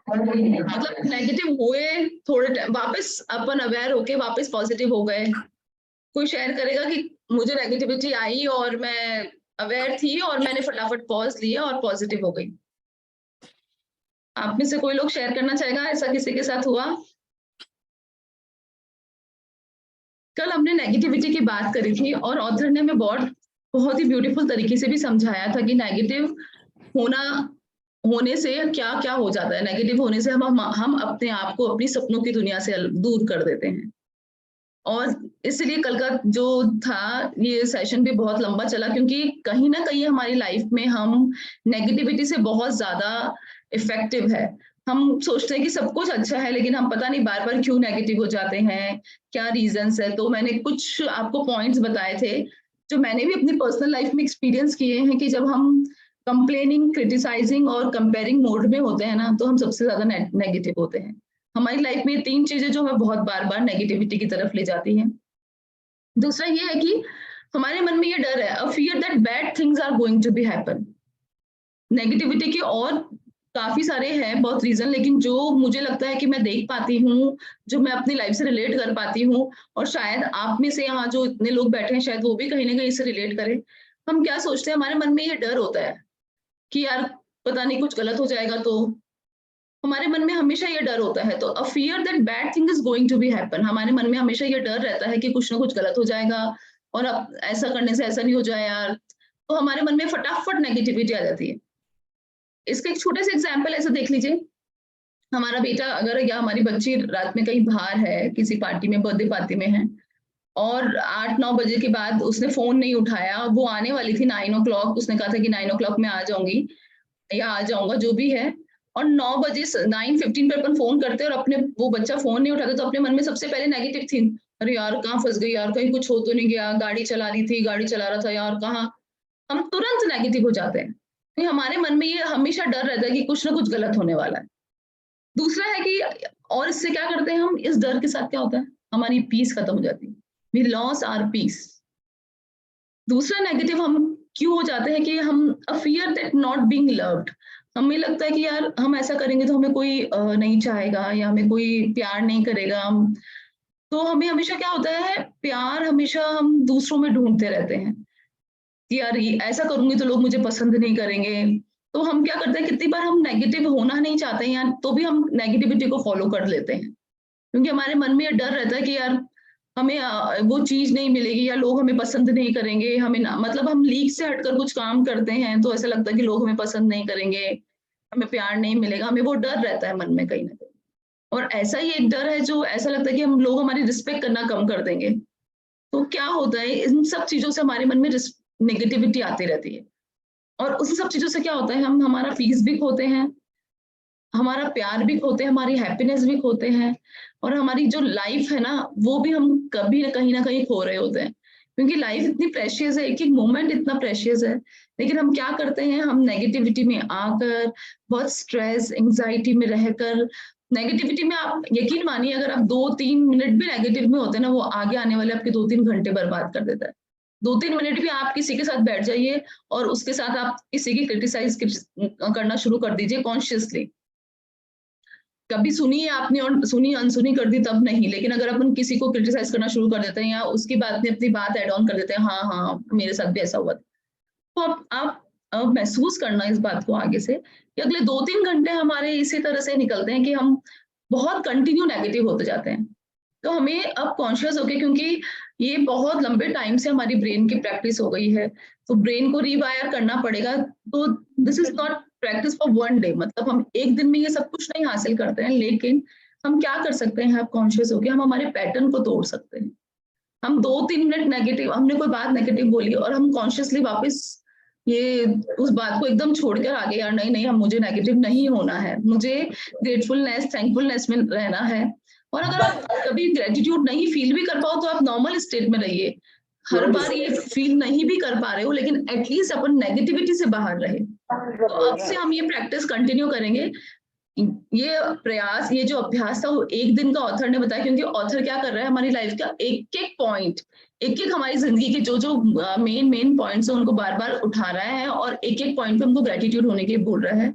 मतलब नेगेटिव हुए, थोड़े टाइम वापस अपन अवेयर होके वापस पॉजिटिव हो गए। कोई शेयर करेगा कि मुझे नेगेटिविटी आई और मैं अवेयर थी और मैंने फटाफट पॉज लिया और पॉजिटिव हो गई। आप में से कोई लोग शेयर करना चाहेगा, ऐसा किसी के साथ हुआ? कल हमने नेगेटिविटी की बात करी थी और ऑथर ने हमें बहुत ही ब्यूटीफुल तरीके से भी समझाया था कि नेगेटिव होना होने से क्या-क्या हो जाता है। नेगेटिव होने से हम अपने आप को अपनी सपनों की दुनिया से दूर कर देते हैं। और इसलिए कल का जो था ये सेशन भी बहुत लंबा चला, क्योंकि कहीं न कहीं हमारी लाइफ में हम नेगेटिविटी से बहुत ज़्यादा इफ़ेक्टिव है। हम सोचते हैं कि सब कुछ अच्छा है, लेकिन हम पता नहीं बार-बार क्यों नेगेटिव हो जाते हैं, क्या रीज़न्स है। तो मैंने कुछ आपको पॉइंट्स बताए थे, जो मैंने भी अपनी पर्सनल लाइफ में एक्सपीरियंस किए हैं कि जब हम कंप्लेनिंग, क्रिटिसाइजिंग और कंपेयरिंग मोड में होते हैं ना, तो हम सबसे ज़्यादा नेगेटिव होते हैं। हमारी लाइफ में ये 3 चीज़ें जो हमें बहुत बार-बार नेगेटिविटी की तरफ ले जाती हैं। दूसरा ये है कि हमारे मन में ये डर है, a fear that bad things are going to be happen. Negativity के और काफ़ी सारे हैं बहुत रीज़न, लेकिन जो मुझे लगता है कि मैं देख पाती हूँ, जो मैं अपनी लाइफ से रिलेट कर पाती हूँ और शायद आप में से यहाँ जो इतने लोग बैठे हैं, शायद वो भी कहीं न कहीं इससे रिलेट करें। हम क्या सोचते हैं, हमारे मन में ये डर होता है कि यार पता नहीं कुछ गलत हो जाएगा तो। हमारे मन में हमेशा ये डर होता है, तो a fear that bad thing is going to be happen. हमारे मन में हमेशा ये डर रहता है कि कुछ ना कुछ गलत हो जाएगा और अब ऐसा करने से ऐसा नहीं हो जाए यार। तो हमारे मन में फटाफट नेगेटिविटी आ जाती है। इसका एक छोटा सा एग्जांपल ऐसे देख लीजिए, हमारा बेटा अगर या हमारी बच्ची रात में कहीं बाहर है, किसी पार्टी में, बर्थडे पार्टी में है और 8-9 बजे के बाद उसने फ़ोन नहीं उठाया, वो आने वाली थी 9 ओ क्लॉक, उसने कहा था कि 9 ओ क्लॉक मैं आ जाऊँगी या आ जाऊँगा जो भी है, और 9 बजे 9:15 पे अपन फ़ोन करते हैं और अपने वो बच्चा फ़ोन नहीं उठाता, तो अपने मन में सबसे पहले नेगेटिव थिंक, अरे यार कहाँ फँस गई यार, कहीं कुछ हो तो नहीं गया, गाड़ी चला रही थी, गाड़ी चला रहा था यार कहाँ? हम तुरंत नेगेटिव हो जाते हैं। कि हमारे मन में ये हमेशा डर रहता है कि कुछ ना कुछ गलत होने वाला है। दूसरा है कि और इससे क्या करते हैं हम, इस डर के साथ क्या होता है, हमारी पीस खत्म हो जाती है। We loss our peace. दूसरा नेगेटिव हम क्यों हो जाते हैं कि हम a fear that not being loved. हमें लगता है कि यार हम ऐसा करेंगे तो हमें कोई नहीं चाहेगा या हमें कोई प्यार नहीं करेगा। हम तो हमें हमेशा क्या होता है, प्यार हमेशा हम दूसरों में ढूँढते रहते हैं कि यार ये ऐसा करूँगी तो लोग मुझे पसंद नहीं करेंगे। तो हम क्या करते हैं, कितनी बार हम नेगेटिव होना नहीं चाहते हैं या तो भी हम नेगेटिविटी को फ़ॉलो कर लेते हैं। क्योंकि हमारे मन में ये डर रहता है कि यार हमें वो चीज़ नहीं मिलेगी या लोग हमें पसंद नहीं करेंगे, हमें ना मतलब हम लीक से हटकर कुछ काम करते हैं, तो ऐसा लगता है कि लोग हमें पसंद नहीं करेंगे, हमें प्यार नहीं मिलेगा, हमें वो डर रहता है मन में कहीं न कहीं। और ऐसा ही एक डर है जो ऐसा लगता है कि हम लोग हमारी रिस्पेक्ट करना कम कर देंगे। तो क्या होता है, इन सब चीज़ों से हमारे मन में नेगेटिविटी आती रहती है और उन सब चीज़ों से क्या होता है, हम हमारा पीस भी खोते हैं, हमारा प्यार भी खोते हैं, हमारी हैप्पीनेस भी खोते हैं और हमारी जो लाइफ है ना, वो भी हम कभी न कहीं खो रहे होते हैं। क्योंकि लाइफ इतनी प्रेशियस है, एक-एक मोमेंट इतना प्रेशियस है, लेकिन हम क्या करते हैं, हम नेगेटिविटी में आकर, बहुत स्ट्रेस, एंग्ज़ायटी में रहकर, नेगेटिविटी में आप यकीन मानिए अगर आप 2-3 मिनट भी नेगेटिव में होते हैं ना, वो आगे आने वाले आपके 2-3 घंटे बर्बाद कर देता है। 2-3 मिनट भी आप किसी के साथ बैठ जाइए और उसके साथ आप किसी की करना शुरू कर दीजिए कॉन्शियसली। कभी सुनी है आपने और सुनी अनसुनी कर दी तब नहीं, लेकिन अगर अपन किसी को क्रिटिसाइज़ करना शुरू कर देते हैं या उसकी बात में अपनी बात ऐड ऑन कर देते हैं, हाँ, हाँ, मेरे साथ भी ऐसा हुआ था। तो आप महसूस करना इस बात को आगे से कि अगले 2-3 घंटे हमारे इसी तरह से निकलते हैं कि हम बहुत कंटिन्यू नेगेटिव होते जाते हैं। तो हमें अब कॉन्शियस होके, क्योंकि ये बहुत लंबे टाइम से हमारी ब्रेन की प्रैक्टिस हो गई है, तो ब्रेन को रीवायर करना पड़ेगा। तो this is not practice for 1 day, मतलब हम एक दिन में ये सब कुछ नहीं हासिल करते हैं, लेकिन हम क्या कर सकते हैं, अब कॉन्शियस होके हम हमारे पैटर्न को तोड़ सकते हैं। हम 2-3 मिनट नेगेटिव, हमने कोई बात नेगेटिव बोली और हम कॉन्शियसली वापस ये उस बात को एकदम छोड़कर आ गए, यार नहीं, नहीं, अब मुझे नेगेटिव नहीं होना है, मुझे ग्रेटफुलनेस, थैंकफुलनेस में रहना है। और अगर आप कभी ग्रैटिट्यूड नहीं फील भी कर पाओ तो आप नॉर्मल स्टेट में रहिए। हर बार ये फील नहीं भी कर पा रहे हो, लेकिन एटलीस्ट अपन नेगेटिविटी से बाहर रहे। तो अब से हम ये प्रैक्टिस कंटिन्यू करेंगे। ये प्रयास, ये जो अभ्यास था वो 1 दिन का ऑथर ने बताया, क्योंकि ऑथर क्या कर रहा है, हमारी लाइफ का एक-एक पॉइंट, एक-एक हमारी ज़िंदगी के जो-जो मेन पॉइंट्स हैं उनको बार-बार उठा रहा है और एक-एक पॉइंट पे हमको ग्रैटिट्यूड होने के लिए बोल रहा है,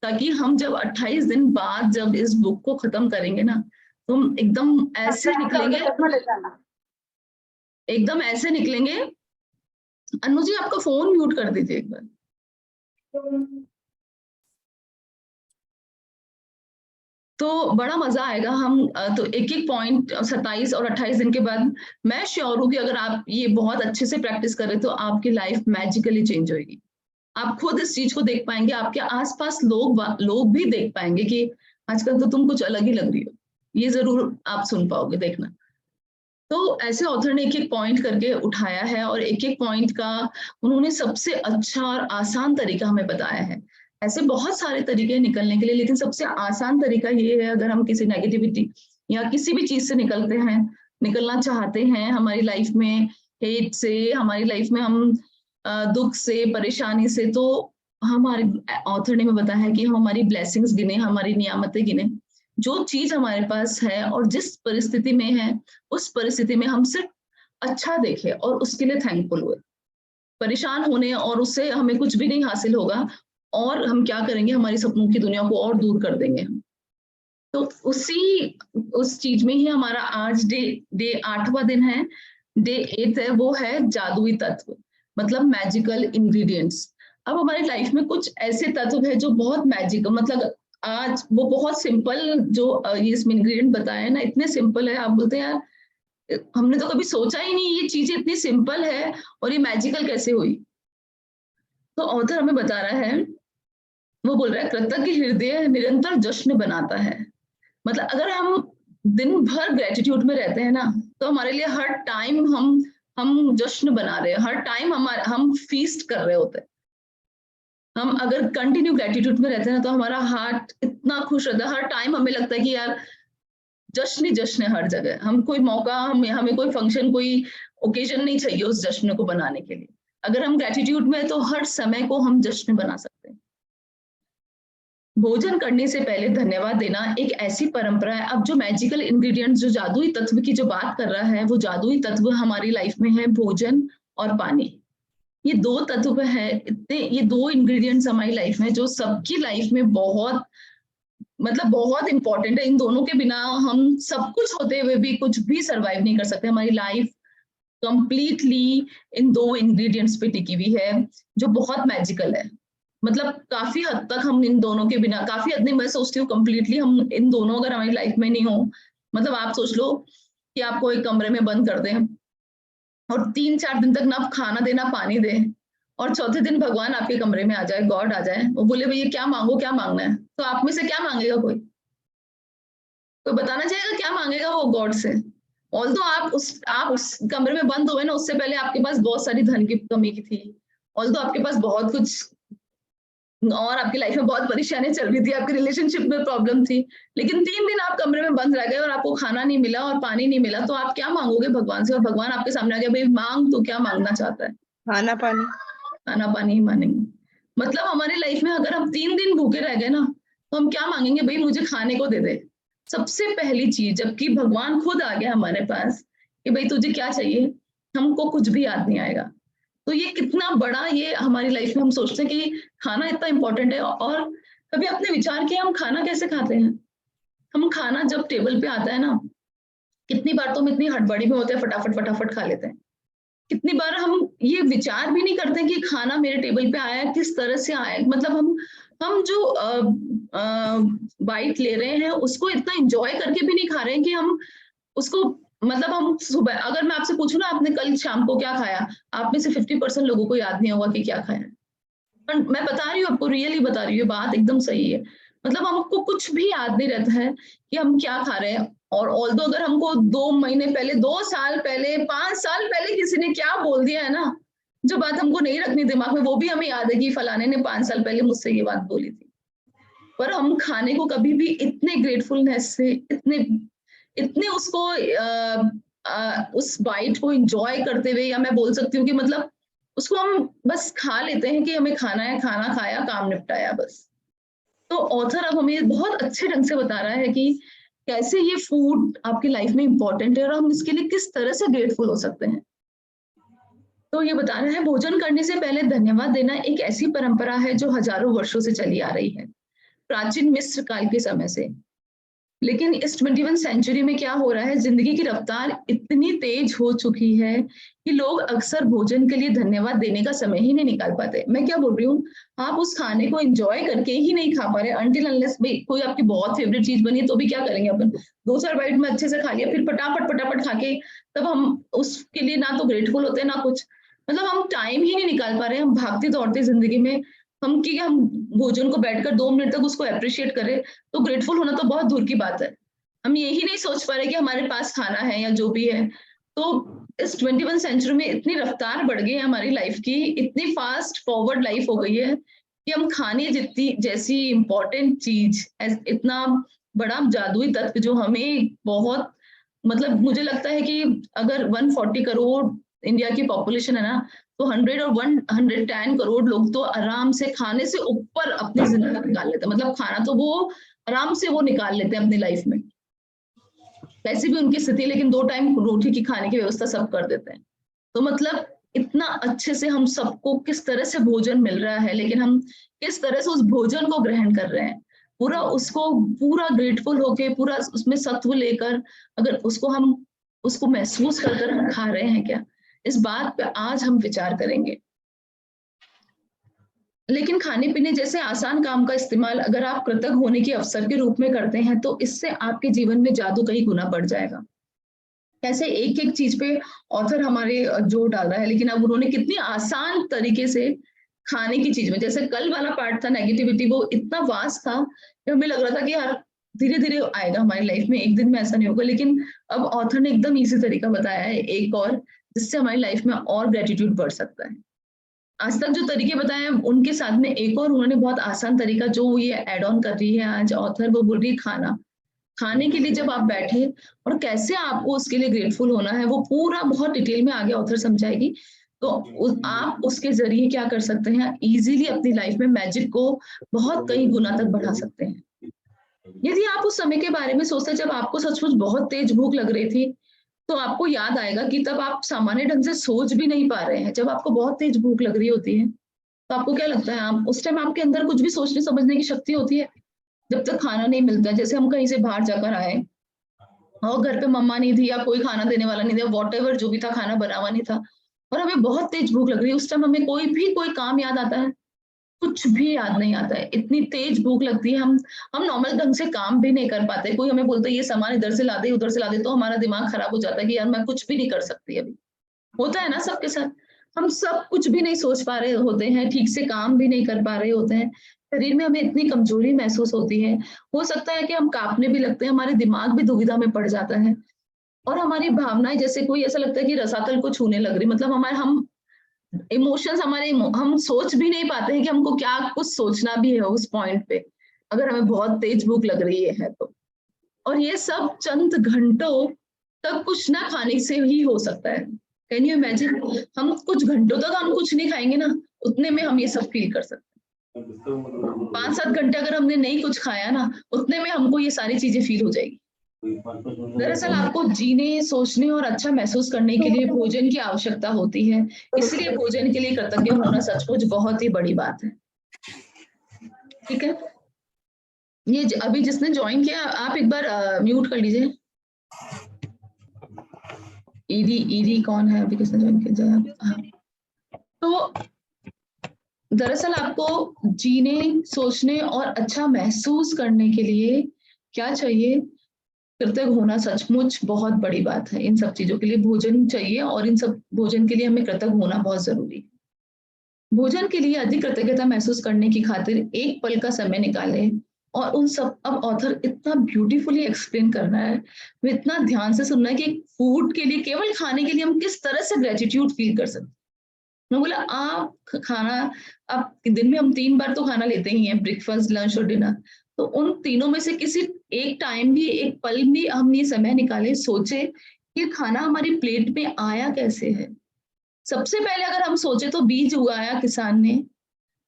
ताकि हम जब 28 दिन बाद जब इस बुक को खत्म करेंगे ना, तो हम एकदम ऐसे निकलेंगे, एकदम ऐसे निकलेंगे। अनु जी आपका फोन म्यूट कर दीजिए एक बार। तो बड़ा मजा आएगा। हम तो एक एक पॉइंट 27 और 28 दिन के बाद मैं श्योर हूँ कि अगर आप ये बहुत अच्छे से प्रैक्टिस करें तो आपकी लाइफ मैजिकली चेंज होगी। आप खुद इस चीज को देख पाएंगे, आपके आसपास लोग भी देख पाएंगे कि आजकल तो तुम कुछ अलग ही लग रही हो। ये जरूर आप सुन पाओगे, देखना। तो ऐसे ऑथर ने एक एक पॉइंट करके उठाया है और एक एक पॉइंट का उन्होंने सबसे अच्छा और आसान तरीका हमें बताया है। ऐसे बहुत सारे तरीके निकलने के लिए, लेकिन सबसे आसान तरीका ये है, अगर हम किसी नेगेटिविटी या किसी भी चीज से निकलना चाहते हैं हमारी लाइफ में, हेट से, हमारी लाइफ में हम दुख से, परेशानी से, तो हमारे ऑथर ने हमें बताया है कि हम हमारी ब्लेसिंग्स गिने, हमारी नियामतें गिने। जो चीज हमारे पास है और जिस परिस्थिति में है, उस परिस्थिति में हम सिर्फ अच्छा देखें और उसके लिए थैंकफुल हुए। परेशान होने और उससे हमें कुछ भी नहीं हासिल होगा, और हम क्या करेंगे, हमारी सपनों की दुनिया को और दूर कर देंगे हम। तो उस चीज में ही हमारा आज डे 8वां दिन है। डे 8 है, वो है जादुई तत्व, मतलब मैजिकल इंग्रेडिएंट्स। अब हमारी लाइफ में कुछ ऐसे तत्व है जो बहुत मैजिकल, मतलब आज वो बहुत सिंपल, जो ये इसमें इंग्रेडिएंट बताए हैं ना, इतने सिंपल है, आप बोलते हैं यार हमने तो कभी सोचा ही नहीं ये चीजें इतनी सिंपल है और ये मैजिकल कैसे हुई। तो ऑथर हमें बता रहा है, वो बोल रहा है, कृतज्ञ हृदय निरंतर जश्न बनाता है। मतलब अगर हम दिन भर ग्रेटिट्यूड में रहते हैं ना, तो हमारे लिए हर टाइम हम जश्न बना रहे हैं, हर टाइम हम फीस्ट कर रहे होते हैं। हम अगर कंटिन्यू ग्रेटिट्यूड में रहते हैं तो हमारा हार्ट इतना खुश रहता है, हर टाइम हमें लगता है कि यार जश्न ही जश्न है हर जगह। हम कोई मौका, हमें कोई फंक्शन, कोई ओकेजन नहीं चाहिए उस जश्न को बनाने के लिए। अगर हम ग्रेटिट्यूड में है तो हर समय को हम जश्न बना सकते हैं। भोजन करने से पहले धन्यवाद देना एक ऐसी परंपरा है। अब जो मैजिकल इंग्रेडिएंट्स, जो जादुई तत्व की जो बात कर रहा है, वो जादुई तत्व हमारी लाइफ में है भोजन और पानी। ये दो तत्व है, इतने, ये दो इंग्रेडिएंट्स हमारी लाइफ में जो सबकी लाइफ में बहुत, मतलब बहुत इंपॉर्टेंट है। इन दोनों के बिना हम सब कुछ होते हुए भी कुछ भी सरवाइव नहीं कर सकते। हमारी लाइफ कंप्लीटली इन दो इंग्रेडिएंट्स पे टिकी हुई है, जो बहुत मैजिकल है। मतलब काफी हद तक हम इन दोनों के बिना, काफी हद नहीं, मैं सोचती हूँ कंप्लीटली हम इन दोनों अगर हमारी लाइफ में नहीं हो, मतलब आप सोच लो कि आपको एक कमरे में बंद कर दें और 3-4 दिन तक ना खाना देना पानी दे, और चौथे दिन भगवान आपके कमरे में आ जाए, गॉड आ जाए, वो बोले भैया क्या मांगो, क्या मांगना है, तो आप में से क्या मांगेगा? कोई बताना चाहेगा क्या मांगेगा वो गॉड से? ऑल्दो आप उस कमरे में बंद हुए ना, उससे पहले आपके पास बहुत सारी धन की कमी की थी, ऑल्दो आपके पास बहुत कुछ, और आपकी लाइफ में बहुत परेशानी चल रही थी, आपकी रिलेशनशिप में प्रॉब्लम थी, लेकिन 3 दिन आप कमरे में बंद रह गए और आपको खाना नहीं मिला और पानी नहीं मिला, तो आप क्या मांगोगे भगवान से? और भगवान आपके सामने आ गया, भाई मांग, तो क्या मांगना चाहता है? खाना पानी। खाना पानी ही मांगेंगे। मतलब हमारी लाइफ में अगर हम 3 दिन भूखे रह गए ना, तो हम क्या मांगेंगे? भाई मुझे खाने को दे दे, सबसे पहली चीज। जबकि भगवान खुद आ गया हमारे पास कि भाई तुझे क्या चाहिए, हमको कुछ भी याद नहीं आएगा। तो ये कितना बड़ा, ये हमारी लाइफ में हम सोचते हैं कि खाना इतना इंपॉर्टेंट है, और कभी आपने विचार किया हम खाना कैसे खाते हैं? हम खाना जब टेबल पे आता है ना, कितनी बार तो हम इतनी हड़बड़ी में होते हैं, फटाफट फटाफट खा लेते हैं। कितनी बार हम ये विचार भी नहीं करते कि खाना मेरे टेबल पे आया किस तरह से आया, मतलब हम जो बाइट ले रहे हैं उसको इतना एंजॉय करके भी नहीं खा रहे हैं कि हम उसको, मतलब हम सुबह, अगर मैं आपसे पूछूं ना आपने कल शाम को क्या खाया, आप में से 50% लोगों को याद नहीं होगा कि क्या खाया है। पर मैं बता रही हूँ आपको, रियली बता रही हूँ, बात एकदम सही है। मतलब हमको कुछ भी याद नहीं रहता है कि हम क्या खा रहे हैं। और ऑल्दो अगर हमको 2 महीने पहले, 2 साल पहले, 5 साल पहले किसी ने क्या बोल दिया है ना, जो बात हमको नहीं रखनी दिमाग में, वो भी हमें याद है कि फलाने ने 5 साल पहले मुझसे ये बात बोली थी। पर हम खाने को कभी भी इतने ग्रेटफुलनेस से, इतने इतने उसको उस बाइट को एंजॉय करते हुए, या मैं बोल सकती हूँ कि मतलब उसको हम बस खा लेते हैं कि हमें खाना है, खाना खाया, काम निपटाया, बस। तो ऑथर अब हमें बहुत अच्छे ढंग से बता रहा है कि कैसे ये फूड आपकी लाइफ में इंपॉर्टेंट है और हम इसके लिए किस तरह से ग्रेटफुल हो सकते हैं। तो ये बता रहा है, भोजन करने से पहले धन्यवाद देना एक ऐसी परंपरा है जो हजारों वर्षों से चली आ रही है। प्राचीन मिस्र काल के समय से। लेकिन इस 21 सेंचुरी में क्या हो रहा है, जिंदगी की रफ्तार इतनी तेज हो चुकी है कि लोग अक्सर भोजन के लिए धन्यवाद देने का समय ही नहीं निकाल पाते। मैं क्या बोल रही हूँ, आप उस खाने को एंजॉय करके ही नहीं खा पा रहे अनटिल अनलेस भाई कोई आपकी बहुत फेवरेट चीज बनी है तो भी क्या करेंगे अपन, 2-4 बाइट में अच्छे से खा लिया, फिर फटाफट फटाफट खा के तब हम उसके लिए ना तो ग्रेटफुल होते हैं ना कुछ, मतलब हम टाइम ही नहीं निकाल पा रहे हैं। हम भागती दौड़ती जिंदगी में हम भोजन को बैठकर 2 मिनट तक उसको अप्रिशिएट करें तो ग्रेटफुल होना तो बहुत दूर की बात है। हम यही नहीं सोच पा रहे कि हमारे पास खाना है या जो भी है। तो इस 21 सेंचुरी में इतनी रफ्तार बढ़ गई है हमारी लाइफ की, इतनी फास्ट फॉरवर्ड लाइफ हो गई है कि हम खाने जितनी जैसी इम्पोर्टेंट चीज, इतना बड़ा जादुई तत्व जो हमें बहुत, मतलब मुझे लगता है कि अगर 140 करोड़ इंडिया की पॉपुलेशन है ना, तो 100 और 110 करोड़ लोग तो आराम से खाने से ऊपर अपनी जिंदगी निकाल लेते हैं। मतलब खाना तो वो आराम से वो निकाल लेते हैं अपनी लाइफ में, वैसे भी उनकी स्थिति, लेकिन 2 टाइम रोटी की खाने की व्यवस्था सब कर देते हैं। तो मतलब इतना अच्छे से हम सबको किस तरह से भोजन मिल रहा है, लेकिन हम किस तरह से उस भोजन को ग्रहण कर रहे हैं, पूरा उसको पूरा ग्रेटफुल होके पूरा उसमें सत्व लेकर अगर उसको हम उसको महसूस कर हम खा रहे हैं क्या, इस बात पे आज हम विचार करेंगे। लेकिन खाने पीने जैसे आसान काम का इस्तेमाल अगर आप कृतज्ञ होने के अवसर के रूप में करते हैं तो इससे आपके जीवन में जादू कई गुना बढ़ जाएगा। कैसे एक एक चीज पे ऑथर हमारे जोर डाल रहा है, लेकिन अब उन्होंने कितनी आसान तरीके से खाने की चीज में, जैसे कल वाला पार्ट था नेगेटिविटी, वो इतना वास्ट था कि हमें लग रहा था कि यार धीरे धीरे आएगा हमारी लाइफ में, एक दिन में ऐसा नहीं होगा, लेकिन अब ऑथर ने एकदम इजी तरीका बताया है एक और, जिससे हमारी लाइफ में और ग्रेटिट्यूड बढ़ सकता है। आज तक जो तरीके बताए हैं उनके साथ में एक और उन्होंने बहुत आसान तरीका जो ये ऐड ऑन कर रही है आज ऑथर, वो बोल रही है खाना। खाने के लिए जब आप बैठे और कैसे आपको उसके लिए ग्रेटफुल होना है, वो पूरा बहुत डिटेल में आगे ऑथर समझाएगी। तो आप उसके जरिए क्या कर सकते हैं, इजीली अपनी लाइफ में मैजिक को बहुत कई गुना तक बढ़ा सकते हैं। यदि आप उस समय के बारे में सोचते जब आपको सचमुच बहुत तेज भूख लग रही थी, तो आपको याद आएगा कि तब आप सामान्य ढंग से सोच भी नहीं पा रहे हैं। जब आपको बहुत तेज भूख लग रही होती है, तो आपको क्या लगता है, आप उस टाइम आपके अंदर कुछ भी सोचने समझने की शक्ति होती है? जब तक खाना नहीं मिलता, जैसे हम कहीं से बाहर जाकर आए और घर पे मम्मा नहीं थी या कोई खाना देने वाला नहीं था, व्हाटएवर जो भी था खाना बना हुआ नहीं था और हमें बहुत तेज भूख लग रही है, उस टाइम हमें कोई भी कोई काम याद आता है? कुछ भी याद नहीं आता है, इतनी तेज भूख लगती है, हम नॉर्मल ढंग से काम भी नहीं कर पाते। कोई हमें बोलता है ये सामान इधर से ला दे उधर से ला दे, तो हमारा दिमाग खराब हो जाता है कि यार मैं कुछ भी नहीं कर सकती अभी। होता है ना सबके साथ, हम सब कुछ भी नहीं सोच पा रहे होते हैं, ठीक से काम भी नहीं कर पा रहे होते हैं, शरीर में हमें इतनी कमजोरी महसूस होती है, हो सकता है कि हम कांपने भी लगते हैं, हमारे दिमाग भी दुविधा में पड़ जाता है और हमारी भावनाएं जैसे कोई ऐसा लगता है कि रसातल को छूने लग रही, मतलब हमारे हम इमोशंस हमारे हम सोच भी नहीं पाते हैं कि हमको क्या कुछ सोचना भी है उस पॉइंट पे, अगर हमें बहुत तेज भूख लग रही है तो। और ये सब चंद घंटों तक कुछ ना खाने से ही हो सकता है। कैन यू इमेजिन, हम कुछ घंटों तक हम कुछ नहीं खाएंगे ना, उतने में हम ये सब फील कर सकते हैं। 5-7 घंटे अगर हमने नहीं कुछ खाया ना, उतने में हमको ये सारी चीजें फील हो जाएगी। दरअसल आपको जीने, सोचने और अच्छा महसूस करने के लिए भोजन की आवश्यकता होती है, इसलिए भोजन के लिए कृतज्ञ होना सचमुच बहुत ही बड़ी बात है। ठीक है, ये अभी जिसने ज्वाइन किया आप एक बार म्यूट कर लीजिए। ईडी ईडी कौन है अभी, किसने ज्वाइन किया? हाँ, तो दरअसल आपको जीने, सोचने और अच्छा महसूस करने के लिए क्या चाहिए, कृतज्ञ होना सचमुच बहुत बड़ी बात है। इन सब चीजों के लिए भोजन चाहिए और इन सब भोजन के लिए हमें कृतज्ञ होना बहुत जरूरी है। भोजन के लिए अधिक कृतज्ञता महसूस करने की खातिर एक पल का समय निकालें और उन सब, अब ऑथर इतना ब्यूटीफुली एक्सप्लेन कर रहा है, वो इतना ध्यान से सुनना है कि फूड के लिए, केवल खाने के लिए हम किस तरह से ग्रेटिट्यूड फील कर सकते हैं। मैं बोला आप खाना, आप दिन में हम 3 बार तो खाना लेते ही हैं, ब्रेकफास्ट, लंच और डिनर, तो उन तीनों में से किसी एक टाइम भी, एक पल भी हम ये समय निकाले, सोचे कि खाना हमारी प्लेट में आया कैसे है। सबसे पहले अगर हम सोचे तो बीज उगाया किसान ने,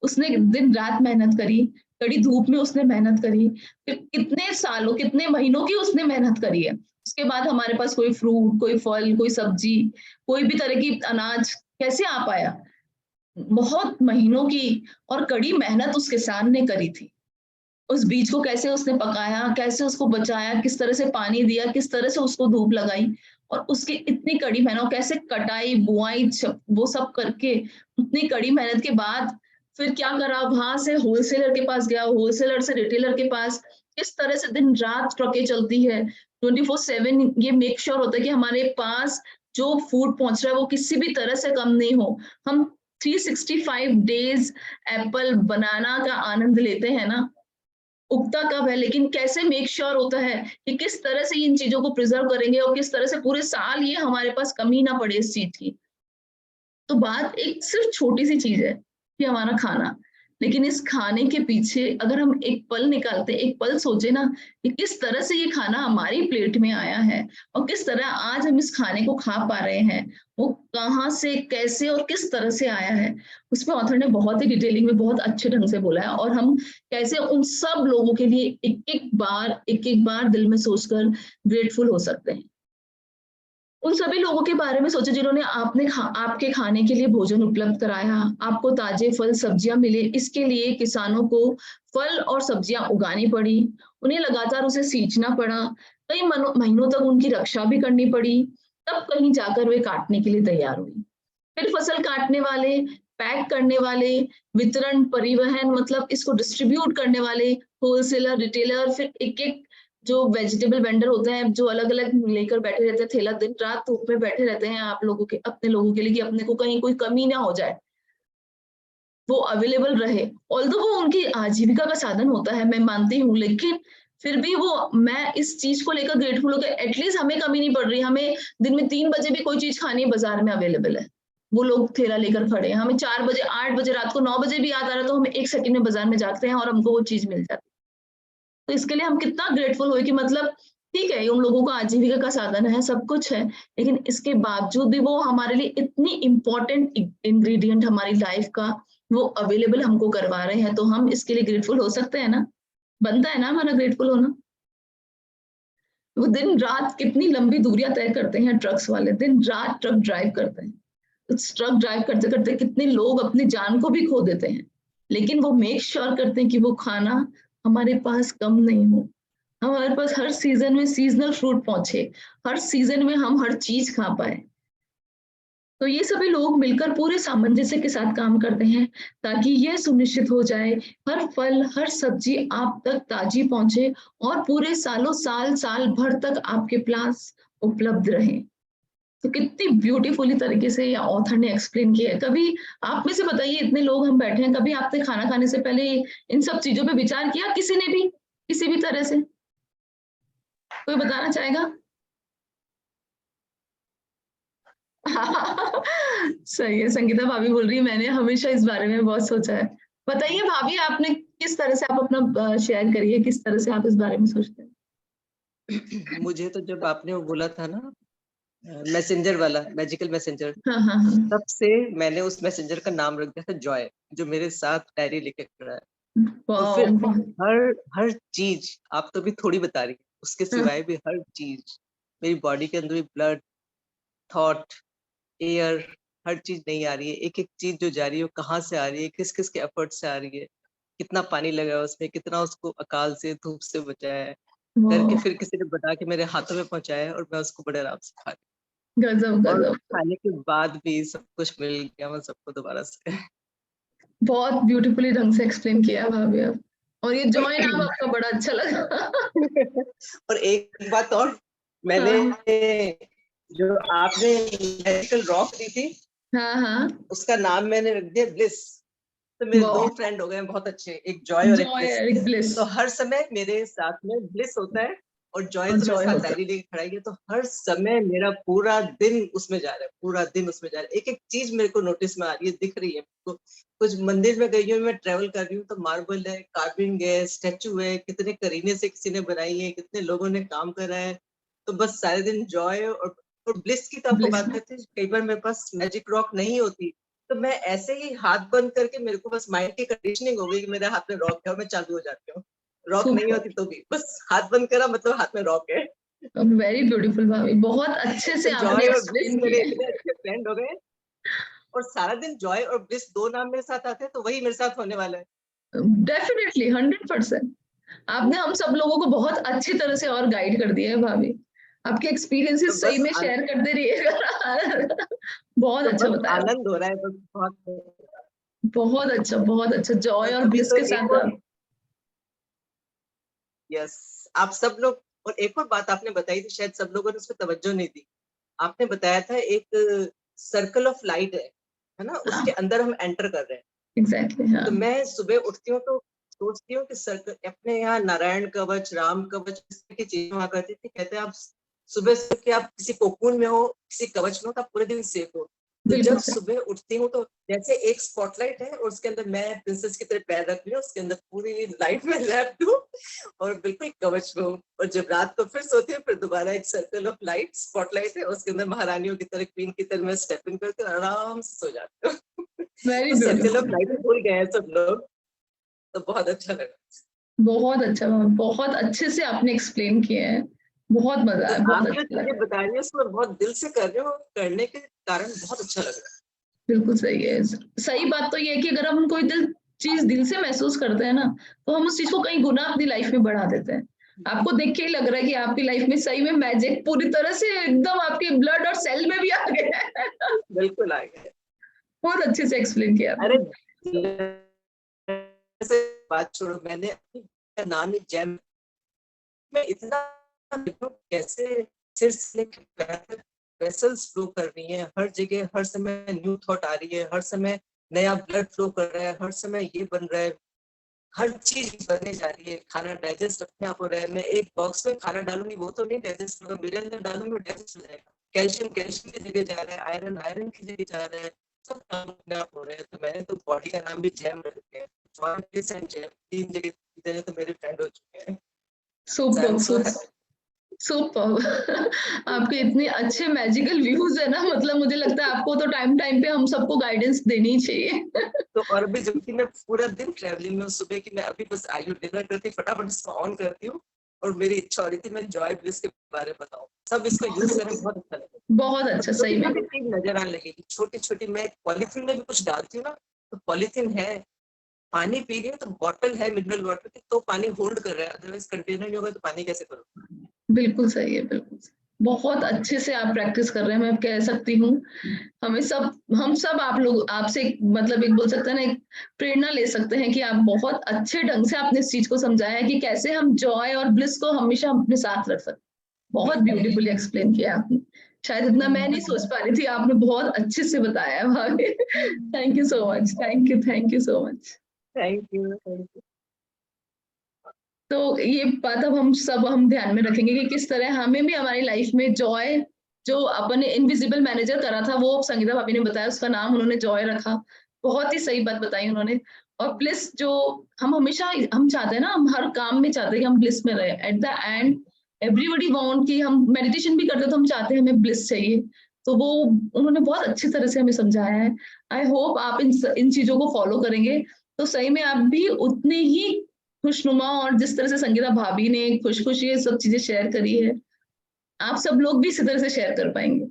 उसने दिन रात मेहनत करी, कड़ी धूप में उसने मेहनत करी, फिर कितने सालों कितने महीनों की उसने मेहनत करी है, उसके बाद हमारे पास कोई फ्रूट, कोई फल, कोई सब्जी, कोई भी तरह की अनाज कैसे आ पाया? बहुत महीनों की और कड़ी मेहनत उस किसान ने करी थी। उस बीज को कैसे उसने पकाया, कैसे उसको बचाया, किस तरह से पानी दिया, किस तरह से उसको धूप लगाई, और उसकी इतनी कड़ी मेहनत, कैसे कटाई, बुआई, वो सब करके उतनी कड़ी मेहनत के बाद फिर क्या करा, वहां से होलसेलर के पास गया, होलसेलर से रिटेलर के पास, किस तरह से दिन रात ट्रकें चलती है 24/7, ये मेक श्योर होता है कि हमारे पास जो फूड पहुंच रहा है वो किसी भी तरह से कम नहीं हो। हम 365 डेज एप्पल बनाना का आनंद लेते हैं ना, उगता कब है, लेकिन कैसे मेक श्योर होता है कि किस तरह से इन चीजों को प्रिजर्व करेंगे और किस तरह से पूरे साल ये हमारे पास कमी ना पड़े इस चीज की। तो बात एक सिर्फ छोटी सी चीज है कि हमारा खाना, लेकिन इस खाने के पीछे अगर हम एक पल निकालते, एक पल सोचे ना कि किस तरह से ये खाना हमारी प्लेट में आया है और किस तरह आज हम इस खाने को खा पा रहे हैं, वो कहाँ से, कैसे और किस तरह से आया है, उसमें ऑथर ने बहुत ही डिटेलिंग में बहुत अच्छे ढंग से बोला है। और हम कैसे उन सब लोगों के लिए एक एक बार दिल में सोचकर ग्रेटफुल हो सकते हैं। उन सभी लोगों के बारे में सोचें जिन्होंने आपके खाने के लिए भोजन उपलब्ध कराया, आपको ताजे फल सब्जियां मिले, इसके लिए किसानों को फल और सब्जियां उगानी पड़ी, उन्हें लगातार उसे सींचना पड़ा, कई महीनों तक उनकी रक्षा भी करनी पड़ी, तब कहीं जाकर वे काटने के लिए तैयार हुई। फिर फसल काटने वाले, पैक करने वाले, वितरण, परिवहन मतलब इसको डिस्ट्रीब्यूट करने वाले, होलसेलर, रिटेलर, फिर एक एक जो वेजिटेबल वेंडर होते हैं जो अलग अलग लेकर बैठे रहते हैं ठेला, दिन रात धूप में बैठे रहते हैं आप लोगों के, अपने लोगों के लिए कि अपने को कहीं कोई कमी ना हो जाए, वो अवेलेबल रहे। ऑल्दो वो उनकी आजीविका का साधन होता है, मैं मानती हूँ, लेकिन फिर भी वो, मैं इस चीज को लेकर ग्रेटफुल हूँ कि एटलीस्ट हमें कमी नहीं पड़ रही, हमें दिन में 3 बजे भी कोई चीज खानी है, बाजार में अवेलेबल है, वो लोग ठेला लेकर खड़े हैं, हमें 4 बजे, 8 बजे, रात को 9 बजे भी याद आ रहा है तो हम 1 सेकंड में बाजार में जाते हैं और हमको वो चीज मिल जाती है। तो इसके लिए हम कितना ग्रेटफुल हुए कि मतलब ठीक है, उन लोगों को आजीविका का साधन है, सब कुछ है, लेकिन इसके बावजूद भी वो हमारे लिए इतनी इम्पोर्टेंट इंग्रेडिएंट हमारी लाइफ का वो अवेलेबल हमको करवा रहे हैं, तो हम इसके लिए ग्रेटफुल हो सकते हैं ना, बनता है ना हमारा ग्रेटफुल होना। वो दिन रात कितनी लंबी दूरियां तय करते हैं ट्रक्स वाले, दिन रात ट्रक ड्राइव करते हैं, उस ट्रक ड्राइव करते करते कितने लोग अपनी जान को भी खो देते हैं, लेकिन वो मेक श्योर करते हैं कि वो खाना हमारे पास कम नहीं हो, हमारे पास हर सीजन में सीजनल फ्रूट पहुंचे, हर सीजन में हम हर चीज खा पाए। तो ये सभी लोग मिलकर पूरे सामंजस्य के साथ काम करते हैं ताकि यह सुनिश्चित हो जाए हर फल, हर सब्जी आप तक ताजी पहुंचे और पूरे सालों साल, साल भर तक आपके पास उपलब्ध रहे। तो कितनी ब्यूटीफुली तरीके से या ऑथर ने एक्सप्लेन किया है। कभी आप में से बताइए, इतने लोग हम बैठे हैं, कभी आपने खाना खाने से पहले इन सब चीजों पे विचार किया, किसी ने भी, किसी भी तरह से? कोई बताना चाहेगा? सही है, संगीता भाभी बोल रही है मैंने हमेशा इस बारे में बहुत सोचा है। बताइए भाभी, आपने किस तरह से, आप अपना शेयर करिए, किस तरह से आप इस बारे में सोचते हैं? मुझे तो जब आपने वो बोला था ना मैसेंजर वाला, मैजिकल मैसेंजर, हाँ हाँ हाँ। तब से मैंने उस मैसेंजर का नाम रख दिया था जॉय, जो मेरे साथ डायरी लेके खड़ा है। तो फिर हर हर चीज, आप तो भी थोड़ी बता रही, उसके सिवाय भी हर चीज मेरी बॉडी के अंदर भी, ब्लड, थॉट, एयर, हर चीज नहीं आ रही है, एक एक चीज जो जा रही है वो कहाँ से आ रही है, किस किस के एफर्ट से आ रही है, कितना पानी लगा है उसमें, कितना उसको अकाल से, धूप से बचाया है करके, फिर किसी ने बता के मेरे हाथों में पहुंचाया है और मैं उसको बड़े आराम से खा रही हूँ। गजब और गजब, खाने के बाद भी सब कुछ मिल गया मैं सबको दोबारा से। बहुत ब्यूटीफुली ढंग से एक्सप्लेन किया भाभी आप, और ये जॉय नाम आपका बड़ा अच्छा लगा। और एक बात और, मैंने जो आपने मैजिकल रॉक दी थी, हाँ हाँ, उसका नाम मैंने रख दिया ब्लिस। तो मेरे दो फ्रेंड हो गए बहुत अच्छे, एक जॉय और एक ब्लिस। तो हर समय मेरे साथ में ब्लिस होता है और जॉय तो मेरे साथ डायरी लेके खड़ा है, तो हर समय मेरा पूरा दिन उसमें जा रहा है, पूरा दिन उसमें जा रहा है। एक एक चीज मेरे को नोटिस में आ रही है, दिख रही है। तो कुछ मंदिर में गई हूँ, मैं ट्रेवल कर रही हूँ, तो मार्बल है, कार्विंग है, स्टेचू है, कितने करीने से किसी ने बनाई है, कितने लोगों ने काम करा है। तो बस सारे दिन जॉय और ब्लिस की तो आपको बात करते हैं। कई बार मेरे पास मैजिक रॉक नहीं होती, तो मैं ऐसे ही हाथ बंद करके, मेरे को बस माइंड की कंडीशनिंग हो गई कि मेरे हाथ में रॉक है और मैं चालू हो जाती हूँ। रॉक नहीं होती तो भी बस हाथ बंद करा, मतलब हाथ में रॉक है। वेरी ब्यूटीफुल भाभी, बहुत अच्छे से तो आपने जॉय और ब्लिस एक्सप्लेन मेरे किया इतने अच्छे फ्रेंड हो गए, और सारा दिन जॉय और ब्लिस दो नाम मेरे साथ आते हैं, तो वही मेरे साथ होने वाला है। डेफिनेटली 100%। आपने हम सब लोगों को बहुत अच्छी तरह से और गाइड कर दिया है भाभी। आपके एक्सपीरियंसेस तो सही बस में शेयर करते रहिएगा। बहुत तो अच्छा बस बताया, आनंद हो रहा है बस बहुत। बहुत अच्छा, बहुत अच्छा। जॉय और और अभी ब्लिस तो के एक साथ और, आप। यस, आप सब लोग, और एक और बात आपने बताई थी, शायद सब लोगों ने उस पर तवज्जो नहीं दी। आपने बताया था एक सर्कल ऑफ लाइट है ना, उसके हाँ, अंदर हम एंटर कर रहे हैं। एग्जैक्टली, हाँ। तो मैं सुबह उठती हूँ तो सोचती हूँ कि सर्कल, अपने यहाँ नारायण कवच, राम कवच, इस तरह की चीजें हुआ करती थी। कहते हैं आप सुबह से कि आप किसी कोकून में हो, किसी कवच में हो, तो आप पूरे दिन सेफ हो। तो बिल्कुल जब सही। सुबह उठती हूँ तो जैसे एक स्पॉटलाइट है और उसके अंदर मैं प्रिंसेस की तरह पैर रख लिया, उसके अंदर पूरी लाइट में रैप्ड हूँ और बिल्कुल कवच में हूँ। और जब रात को फिर सोती हूँ, फिर दोबारा एक सर्कल ऑफ लाइट स्पॉटलाइट है, उसके अंदर महारानियों की तरह, क्वीन की तरह मैं स्टेपिंग करके आराम से सो जाती हूँ। वेरी तो सर्कल ऑफ लाइट ब्यूटीफुल। भूल गए हैं सब लोग, तो बहुत अच्छा लगा। बहुत अच्छा, बहुत अच्छे से आपने एक्सप्लेन किया है। बहुत मजा तो आया, आप बहुत जो अच्छा चीजें लगा। बता रही हो उसको बहुत दिल से कर रहे हो, करने के कारण बहुत अच्छा लग रहा बिल्कुल सही है। सही बात तो ये है कि अगर हम कोई चीज दिल से महसूस करते हैं ना, तो हम उस चीज को कई गुना अपनी लाइफ में बढ़ा देते हैं। आपको देख के ही लग रहा है कि आपकी लाइफ में सही में मैजिक पूरी तरह से एकदम आपके ब्लड और सेल में भी आ गया है। है। बिल्कुल आ गया। बहुत अच्छे से एक्सप्लेन किया अरे आपने। जैसे बात छोड़ो, मैंने अपना नाम ही जैम में इतना कैसे सिर से लेकर पैर तक वेसल्स फ्लो कर रही है, हर जगह हर समय न्यू थॉट आ रही है, हर समय नया ब्लड फ्लो कर रहा है, हर समय ये बन रहा है, हर चीज बनने जा रही है, खाना डाइजेस्ट अपने आप हो रहा है। मैं एक बॉक्स में खाना डालूंगी वो तो नहीं डाइजेस्ट होगा, मेरे अंदर डालूंगी डाइजेस्ट हो जाएगा। कैल्शियम कैल्शियम की जगह जा रहा है, आयरन आयरन की जगह जा रहा है, सब काम अपने आप हो रहे हैं। तो मैंने तो बॉडी का नाम भी जैम रख दिया है। जॉय, ब्लिस एंड जैम, तीन जगह तो मेरे फ्रेंड हो चुके हैं। So I'm super so super happy। Super. आपके इतने अच्छे मैजिकल व्यूज है ना, मतलब मुझे लगता है आपको तो टाइम टाइम पे हम सबको गाइडेंस देनी ही चाहिए। तो और भी जबकि मैं पूरा दिन ट्रैवलिंग में, सुबह की मैं अभी बस आई हूँ, डिनर करती फटाफट इसको ऑन करती हूँ, और मेरी इच्छा हो रही थी मैं जॉय ब्लिस के बारे में बताऊँ, सब इसको यूज करें, बहुत अच्छा लगेगा। बहुत और अच्छा, छोटी सही में। छोटी चीज नजर आने लगेगी, छोटी छोटी। मैं पॉलीथीन में भी कुछ डालती हूँ ना, तो पॉलीथीन है, पानी पी रही है तो बॉटल है मिनरल वाटर की, तो पानी होल्ड कर रहा है, अदरवाइज कंटेनर नहीं होगा तो पानी कैसे करो। बिल्कुल सही है, बिल्कुल सही। बहुत अच्छे से आप प्रैक्टिस कर रहे हैं, मैं कह सकती हूँ। हमें सब हम सब आप लोग आपसे मतलब एक बोल सकते हैं ना, एक प्रेरणा ले सकते हैं कि आप बहुत अच्छे ढंग से आपने इस चीज को समझाया है कि कैसे हम जॉय और ब्लिस को हमेशा अपने साथ रख सकते। बहुत ब्यूटीफुली एक्सप्लेन किया आपने। शायद इतना मैं नहीं सोच पा रही थी, आपने बहुत अच्छे से बताया है भाभी। Thank you so much, thank you so much. Thank you, thank you. तो ये बात अब हम ध्यान में रखेंगे कि किस तरह हमें भी हमारी लाइफ में जॉय, जो अपन ने इनविजिबल मैनेजर करा था वो संगीता भाभी ने बताया, उसका नाम उन्होंने जॉय रखा। बहुत ही सही बात बताई उन्होंने। और ब्लिस जो हम हमेशा हम चाहते हैं ना, हम हर काम में चाहते हैं कि हम ब्लिस में रहे। At the end everybody want कि हम मेडिटेशन भी करते हैं तो हम चाहते हैं हमें ब्लिस चाहिए। तो वो उन्होंने बहुत अच्छी तरह से हमें समझाया है। आई होप आप इन चीजों को फॉलो करेंगे, तो सही में आप भी उतने ही खुशनुमा, और जिस तरह से संगीता भाभी ने खुश खुश ये सब चीजें शेयर करी है, आप सब लोग भी इसी तरह से शेयर कर पाएंगे।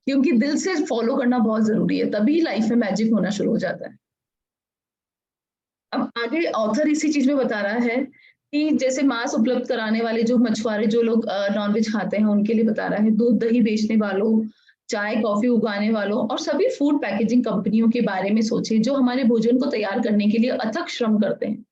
क्योंकि दिल से फॉलो करना बहुत जरूरी है, तभी लाइफ में मैजिक होना शुरू हो जाता है। अब आगे ऑथर इसी चीज में बता रहा है कि जैसे मांस उपलब्ध कराने वाले जो मछुआरे, जो लोग नॉनवेज खाते हैं, उनके लिए बता रहा है, दूध दही बेचने वालों, चाय कॉफी उगाने वालों और सभी फूड पैकेजिंग कंपनियों के बारे में सोचे, जो हमारे भोजन को तैयार करने के लिए अथक श्रम करते हैं।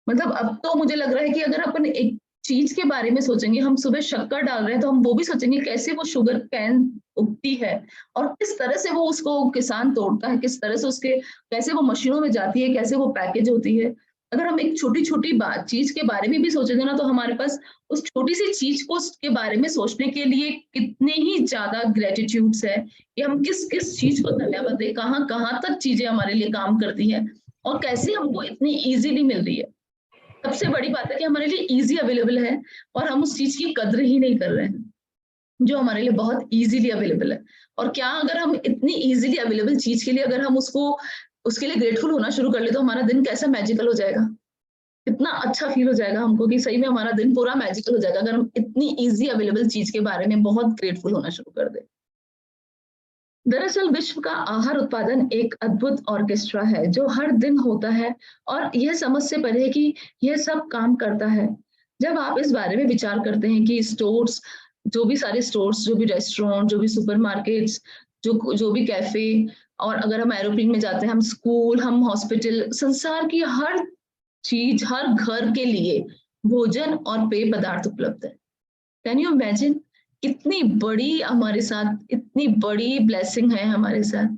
मतलब अब तो मुझे लग रहा है कि अगर अपन एक चीज के बारे में सोचेंगे, हम सुबह शक्कर डाल रहे हैं, तो हम वो भी सोचेंगे कैसे वो शुगर कैन उगती है, और किस तरह से वो उसको किसान तोड़ता है, किस तरह से उसके कैसे वो मशीनों में जाती है, कैसे वो पैकेज होती है। अगर हम एक छोटी छोटी बात चीज के बारे में भी सोचेंगे ना, तो हमारे पास उस छोटी सी चीज को के बारे में सोचने के लिए कितने ही ज्यादा ग्रेटिट्यूड्स है कि हम किस किस चीज को धन्यवाद दें, कहाँ कहाँ तक चीजें हमारे लिए काम करती है, और कैसे हमको इतनी इजीली मिल रही है। सबसे बड़ी बात है कि हमारे लिए इजी अवेलेबल है, और हम उस चीज की कद्र ही नहीं कर रहे हैं जो हमारे लिए बहुत इजीली अवेलेबल है। और क्या अगर हम इतनी इजीली अवेलेबल चीज के लिए अगर हम उसको उसके लिए ग्रेटफुल होना शुरू कर ले, तो हमारा दिन कैसा मैजिकल हो जाएगा, कितना अच्छा फील हो जाएगा हमको कि सही में हमारा दिन पूरा मैजिकल हो जाएगा अगर हम इतनी इजी अवेलेबल चीज के बारे में बहुत ग्रेटफुल होना शुरू कर दे। दरअसल विश्व का आहार उत्पादन एक अद्भुत ऑर्केस्ट्रा है जो हर दिन होता है, और यह समझ से परे है कि यह सब काम करता है। जब आप इस बारे में विचार करते हैं कि स्टोर्स, जो भी सारे स्टोर्स, जो भी रेस्टोरेंट, जो भी सुपरमार्केट्स, जो जो भी कैफे, और अगर हम एरोप्लेन में जाते हैं, हम स्कूल, हम हॉस्पिटल, संसार की हर चीज, हर घर के लिए भोजन और पेय पदार्थ उपलब्ध है। कैन यू इमेजिन कितनी बड़ी हमारे साथ, इतनी बड़ी ब्लेसिंग है हमारे साथ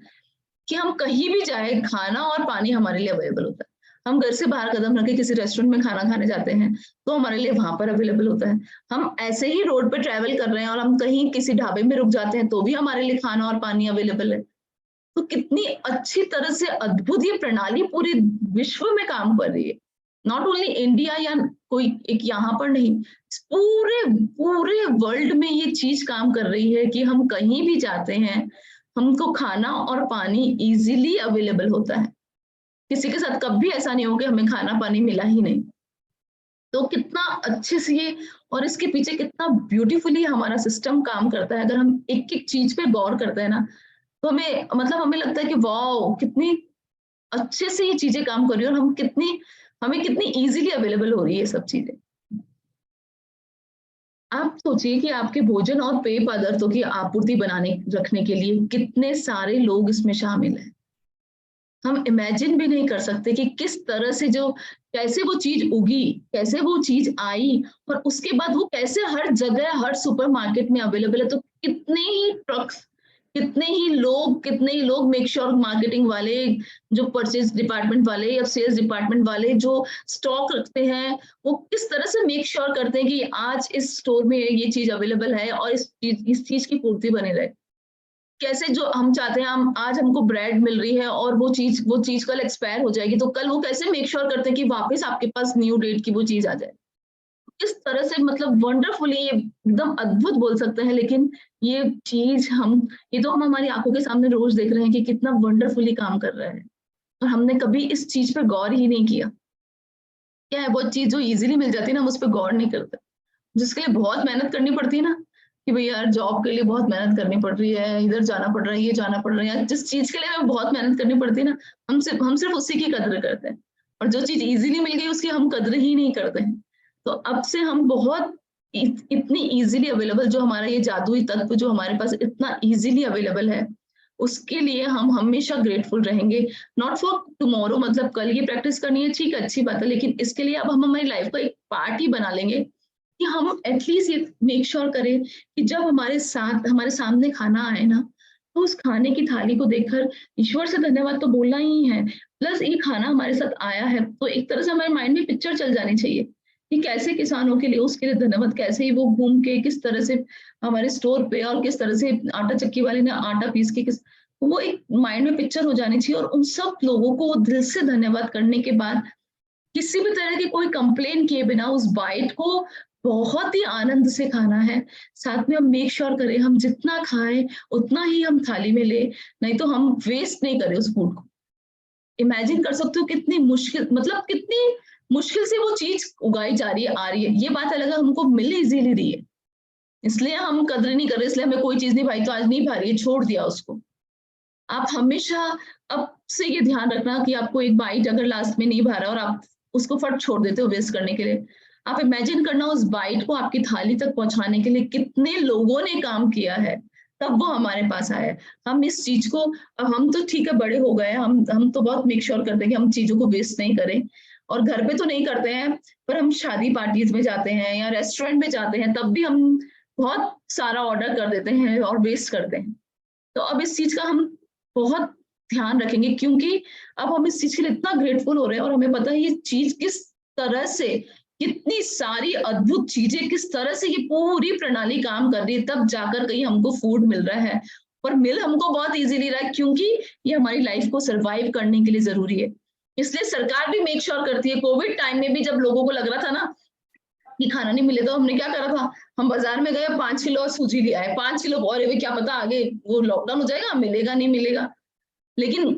कि हम कहीं भी जाए, खाना और पानी हमारे लिए अवेलेबल होता है। हम घर से बाहर कदम रख के किसी रेस्टोरेंट में खाना खाने जाते हैं तो हमारे लिए वहां पर अवेलेबल होता है। हम ऐसे ही रोड पे ट्रेवल कर रहे हैं और हम कहीं किसी ढाबे में रुक जाते हैं तो भी हमारे लिए खाना और पानी अवेलेबल है। तो कितनी अच्छी तरह से अद्भुत ये प्रणाली पूरे विश्व में काम कर रही है। नॉट ओनली इंडिया या कोई एक यहाँ पर नहीं, पूरे पूरे वर्ल्ड में ये चीज काम कर रही है कि हम कहीं भी जाते हैं, हमको खाना और पानी इजीली अवेलेबल होता है। किसी के साथ कभी ऐसा नहीं हो कि हमें खाना पानी मिला ही नहीं। तो कितना अच्छे से ये, और इसके पीछे कितना ब्यूटीफुली हमारा सिस्टम काम करता है। अगर हम एक एक चीज पे गौर करते हैं ना, तो हमें मतलब हमें लगता है कि वाओ, कितनी अच्छे से ये चीजें काम कर रही है, और हमें कितनी इजीली अवेलेबल हो रही है ये सब चीजें। आप सोचिए कि आपके भोजन और पेय पदार्थों की आपूर्ति बनाने रखने के लिए कितने सारे लोग इसमें शामिल हैं। हम इमेजिन भी नहीं कर सकते कि किस तरह से कैसे वो चीज उगी, कैसे वो चीज आई, और उसके बाद वो कैसे हर जगह, हर सुपरमार्केट में अवेलेबल है। तो कितने ही ट्रक्स, कितने ही लोग मेक श्योर, मार्केटिंग वाले, जो परचेज डिपार्टमेंट वाले या सेल्स डिपार्टमेंट वाले जो स्टॉक रखते हैं, वो किस तरह से मेक श्योर करते हैं कि आज इस स्टोर में ये चीज अवेलेबल है और इस चीज की पूर्ति बनी रहे। कैसे जो हम चाहते हैं, हम आज हमको ब्रेड मिल रही है और वो चीज कल एक्सपायर हो जाएगी, तो कल वो कैसे मेक श्योर करते हैं कि वापस आपके पास न्यू डेट की वो चीज आ जाए। इस तरह से मतलब वंडरफुली, ये एकदम अद्भुत बोल सकते हैं, लेकिन ये चीज ये तो हम हमारी आंखों के सामने रोज देख रहे हैं कि कितना वंडरफुली काम कर रहा है, और हमने कभी इस चीज पर गौर ही नहीं किया। क्या है, वो चीज जो इजीली मिल जाती है ना, हम उस पर गौर नहीं करते। जिसके लिए बहुत मेहनत करनी पड़ती है ना, कि भाई यार जॉब के लिए बहुत मेहनत करनी पड़ रही है, इधर जाना पड़ रहा है, ये जाना पड़ रहा है, जिस चीज के लिए हमें बहुत मेहनत करनी पड़ती है ना, हम सिर्फ उसी की कदर करते हैं, और जो चीज इजीली मिल गई उसकी हम कदर ही नहीं करते हैं। तो अब से हम बहुत इतनी इजीली अवेलेबल, जो हमारा ये जादुई तत्व जो हमारे पास इतना इजीली अवेलेबल है, उसके लिए हम हमेशा ग्रेटफुल रहेंगे। नॉट फॉर टुमारो, मतलब कल ये प्रैक्टिस करनी है, ठीक है, अच्छी बात है, लेकिन इसके लिए अब हम हमारी लाइफ का एक पार्ट ही बना लेंगे कि हम एटलीस्ट ये मेक श्योर करें कि जब हमारे साथ, हमारे सामने खाना आए ना, तो उस खाने की थाली को देखकर ईश्वर से धन्यवाद तो बोलना ही है, प्लस ये खाना हमारे साथ आया है तो एक तरह से हमारे माइंड में पिक्चर चल जानी चाहिए कि कैसे किसानों के लिए, उसके लिए धन्यवाद, कैसे ही वो घूम के किस तरह से हमारे स्टोर पे, और किस तरह से आटा चक्की वाले ने आटा पीस के वो एक माइंड में पिक्चर हो जानी चाहिए। और उन सब लोगों को दिल से धन्यवाद करने के बाद किसी भी तरह की कोई कंप्लेन किए बिना उस बाइट को बहुत ही आनंद से खाना है। साथ में हम मेक श्योर करें हम जितना खाएं उतना ही हम थाली में ले, नहीं तो हम वेस्ट नहीं करें उस फूड को। इमेजिन कर सकते हो कितनी मुश्किल, मतलब कितनी मुश्किल से वो चीज उगाई जा रही है, आ रही है। ये बात अलग है, हमको मिल इजीली रही है, इसलिए हम कदर नहीं कर रहे, इसलिए हमें कोई चीज नहीं भाई तो आज नहीं भा रही है, छोड़ दिया उसको। आप हमेशा अब से ये ध्यान रखना कि आपको एक बाइट अगर लास्ट में नहीं भा रहा और आप उसको फट छोड़ देते हो वेस्ट करने के लिए, आप इमेजिन करना उस बाइट को आपकी थाली तक पहुंचाने के लिए कितने लोगों ने काम किया है, तब वो हमारे पास आया है। हम इस चीज को, अब हम तो ठीक है बड़े हो गए, हम तो बहुत मेक श्योर करते हैं कि हम चीजों को वेस्ट नहीं करें, और घर पे तो नहीं करते हैं, पर हम शादी पार्टीज में जाते हैं या रेस्टोरेंट में जाते हैं तब भी हम बहुत सारा ऑर्डर कर देते हैं और वेस्ट करते हैं। तो अब इस चीज का हम बहुत ध्यान रखेंगे, क्योंकि अब हम इस चीज के लिए इतना ग्रेटफुल हो रहे हैं और हमें पता है ये चीज किस तरह से, कितनी सारी अद्भुत चीजें, किस तरह से ये पूरी प्रणाली काम कर रही है, तब जाकर कहीं हमको फूड मिल रहा है। और मिल हमको बहुत इजीली रहा है, क्योंकि ये हमारी लाइफ को सरवाइव करने के लिए जरूरी है। इसलिए सरकार भी मेक श्योर करती है। कोविड टाइम में भी जब लोगों को लग रहा था ना कि खाना नहीं मिले, तो हमने क्या करा था, हम बाजार में गए, 5 किलो सूजी लिया है, 5 किलो, और क्या पता आगे वो लॉकडाउन हो जाएगा, मिलेगा नहीं मिलेगा। लेकिन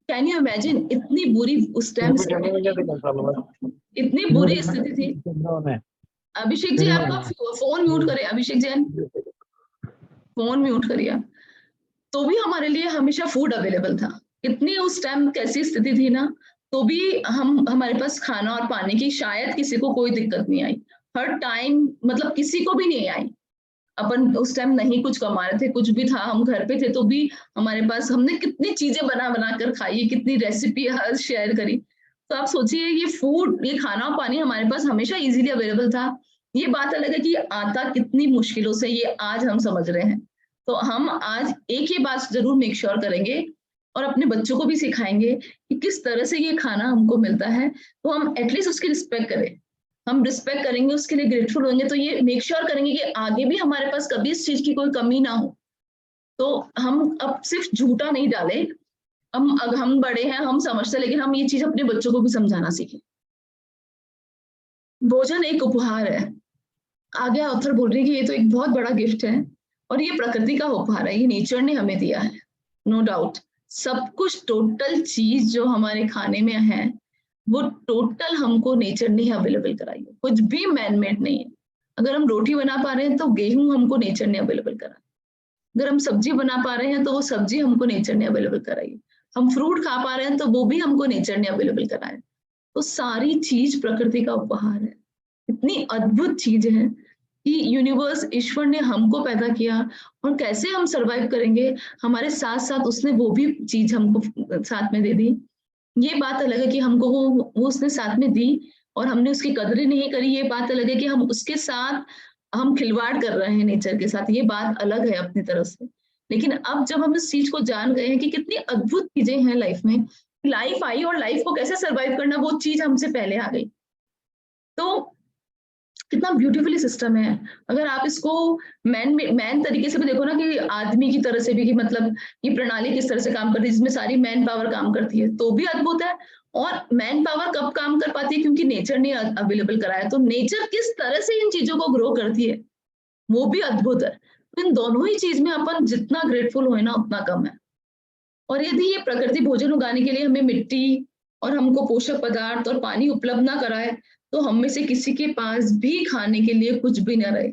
कैन यू इमेजिन इतनी बुरी उस टाइम, इतनी बुरी स्थिति थी। अभिषेक जी आपका फोन म्यूट करें, अभिषेक जैन फोन म्यूट करिए। तो भी हमारे लिए हमेशा फूड अवेलेबल था। इतनी उस टाइम कैसी स्थिति थी ना, तो भी हमारे पास खाना और पानी की शायद किसी को कोई दिक्कत नहीं आई। हर टाइम मतलब किसी को भी नहीं आई। अपन उस टाइम नहीं कुछ कमा रहे थे, कुछ भी था, हम घर पे थे तो भी हमारे पास हमने कितनी चीजें बना कर खाई, कितनी रेसिपी शेयर करी। तो आप सोचिए ये फूड, ये खाना और पानी हमारे पास हमेशा इजीली अवेलेबल था। ये बात अलग है कि आता कितनी मुश्किलों से, ये आज हम समझ रहे हैं। तो हम आज एक ही बात जरूर मेक श्योर करेंगे और अपने बच्चों को भी सिखाएंगे कि किस तरह से ये खाना हमको मिलता है, तो हम एटलीस्ट उसकी रिस्पेक्ट करें। हम रिस्पेक्ट करेंगे, उसके लिए ग्रेटफुल होंगे, तो ये मेक श्योर करेंगे कि आगे भी हमारे पास कभी इस चीज की कोई कमी ना हो। तो हम अब सिर्फ झूठा नहीं डाले, हम बड़े हैं, हम समझते, लेकिन हम ये चीज अपने बच्चों को भी समझाना सीखें। भोजन एक उपहार है। आगे ऑथर बोल रही है कि ये तो एक बहुत बड़ा गिफ्ट है और ये प्रकृति का उपहार है, ये नेचर ने हमें दिया है। नो डाउट, सब कुछ टोटल चीज जो हमारे खाने में है वो टोटल हमको नेचर ने अवेलेबल कराई है, कुछ भी मैनमेड नहीं है। अगर हम रोटी बना पा रहे हैं तो गेहूं हमको नेचर ने अवेलेबल करा। अगर हम सब्जी बना पा रहे हैं तो वो सब्जी हमको नेचर ने अवेलेबल कराई है। हम फ्रूट खा पा रहे हैं तो वो भी हमको नेचर ने अवेलेबल करा है। तो सारी चीज प्रकृति का उपहार है। इतनी अद्भुत चीज है कि यूनिवर्स, ईश्वर ने हमको पैदा किया और कैसे हम सरवाइव करेंगे, हमारे साथ साथ उसने वो भी चीज हमको साथ में दे दी। ये बात अलग है कि हमको वो उसने साथ में दी और हमने उसकी कदर ही नहीं करी। ये बात अलग है कि हम उसके साथ हम खिलवाड़ कर रहे हैं नेचर के साथ, ये बात अलग है अपनी तरफ से। लेकिन अब जब हम इस चीज को जान गए हैं कि कितनी अद्भुत चीजें हैं लाइफ में, लाइफ आई और लाइफ को कैसे सरवाइव करना, वो चीज हमसे पहले आ गई। तो कितना ब्यूटीफुली सिस्टम है। अगर आप इसको मैन तरीके से भी देखो ना, कि आदमी की तरह से भी, कि मतलब ये प्रणाली किस तरह से काम करती है जिसमें सारी मैन पावर काम करती है, तो भी अद्भुत है। और मैन पावर कब काम कर पाती है, क्योंकि नेचर ने अवेलेबल कराया। तो नेचर किस तरह से इन चीजों को ग्रो करती है वो भी अद्भुत है। तो इन दोनों ही चीज में अपन जितना ग्रेटफुल हो ना उतना कम है। और यदि ये प्रकृति भोजन उगाने के लिए हमें मिट्टी और हमको पोषक पदार्थ और पानी उपलब्ध ना कराए, तो हम में से किसी के पास भी खाने के लिए कुछ भी न रहे।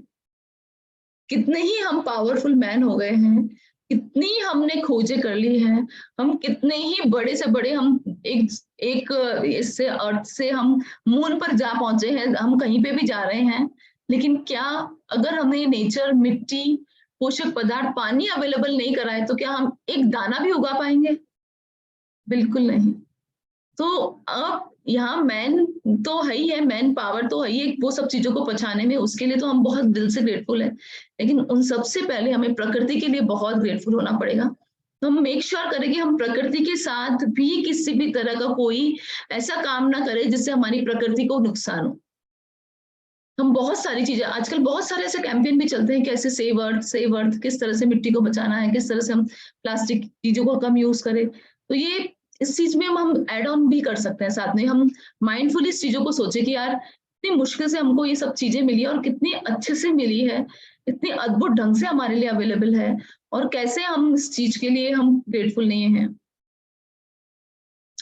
कितने ही हम पावरफुल मैन हो गए हैं, कितनी हमने खोजें कर ली हैं, हम कितने ही बड़े से बड़े, हम एक इससे अर्थ से हम मून पर जा पहुंचे हैं, हम कहीं पे भी जा रहे हैं। लेकिन क्या अगर हमें नेचर, मिट्टी, पोषक पदार्थ, पानी अवेलेबल नहीं कराए तो क्या हम एक दाना भी उगा पाएंगे? बिल्कुल नहीं। तो अब यहाँ मैन तो है ही है, मैन पावर तो है ही है वो सब चीजों को पहुंचाने में, उसके लिए तो हम बहुत दिल से ग्रेटफुल हैं। लेकिन उन सबसे पहले हमें प्रकृति के लिए बहुत ग्रेटफुल होना पड़ेगा। तो हम मेक श्योर करें कि हम प्रकृति के साथ भी किसी भी तरह का कोई ऐसा काम ना करें जिससे हमारी प्रकृति को नुकसान हो। हम बहुत सारी चीजें, आजकल बहुत सारे ऐसे कैंपेन भी चलते हैं, कैसे सेव अर्थ, किस तरह से मिट्टी को बचाना है, किस तरह से हम प्लास्टिक चीजों को कम यूज करें। तो ये इस चीज में हम एड ऑन भी कर सकते हैं। साथ में हम माइंडफुली इस चीजों को सोचे कि यार इतनी मुश्किल से हमको ये सब चीजें मिली और कितनी अच्छे से मिली है, इतनी अद्भुत ढंग से हमारे लिए अवेलेबल है, और कैसे हम इस चीज के लिए हम ग्रेटफुल नहीं है।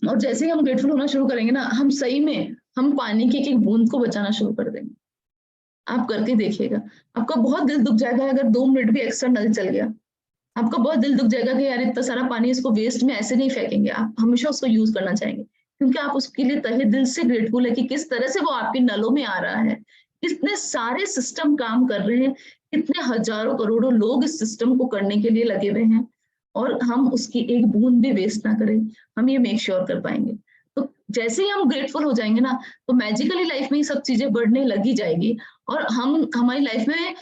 और जैसे ही हम ग्रेटफुल होना शुरू करेंगे ना, हम सही में हम पानी की एक बूंद को बचाना शुरू कर देंगे। आप करके देखिएगा, आपका बहुत दिल दुख जाएगा अगर 2 मिनट भी एक्स्ट्रा नल चल गया। आपका बहुत दिल दुख जाएगा कि यार इतना सारा पानी, इसको वेस्ट में ऐसे नहीं फेंकेंगे, आप हमेशा उसको यूज करना चाहेंगे, क्योंकि आप उसके लिए तहे दिल से ग्रेटफुल है कि किस तरह से वो आपके नलों में आ रहा है, कितने सारे सिस्टम काम कर रहे हैं, कितने हजारों करोड़ों लोग इस सिस्टम को करने के लिए लगे हुए हैं, और हम उसकी एक बूंद भी वेस्ट ना करें, हम ये मेक श्योर कर पाएंगे। तो जैसे ही हम ग्रेटफुल हो जाएंगे ना, तो मैजिकली लाइफ में ये सब चीजें बढ़ने लगी जाएगी, और हम हमारी लाइफ में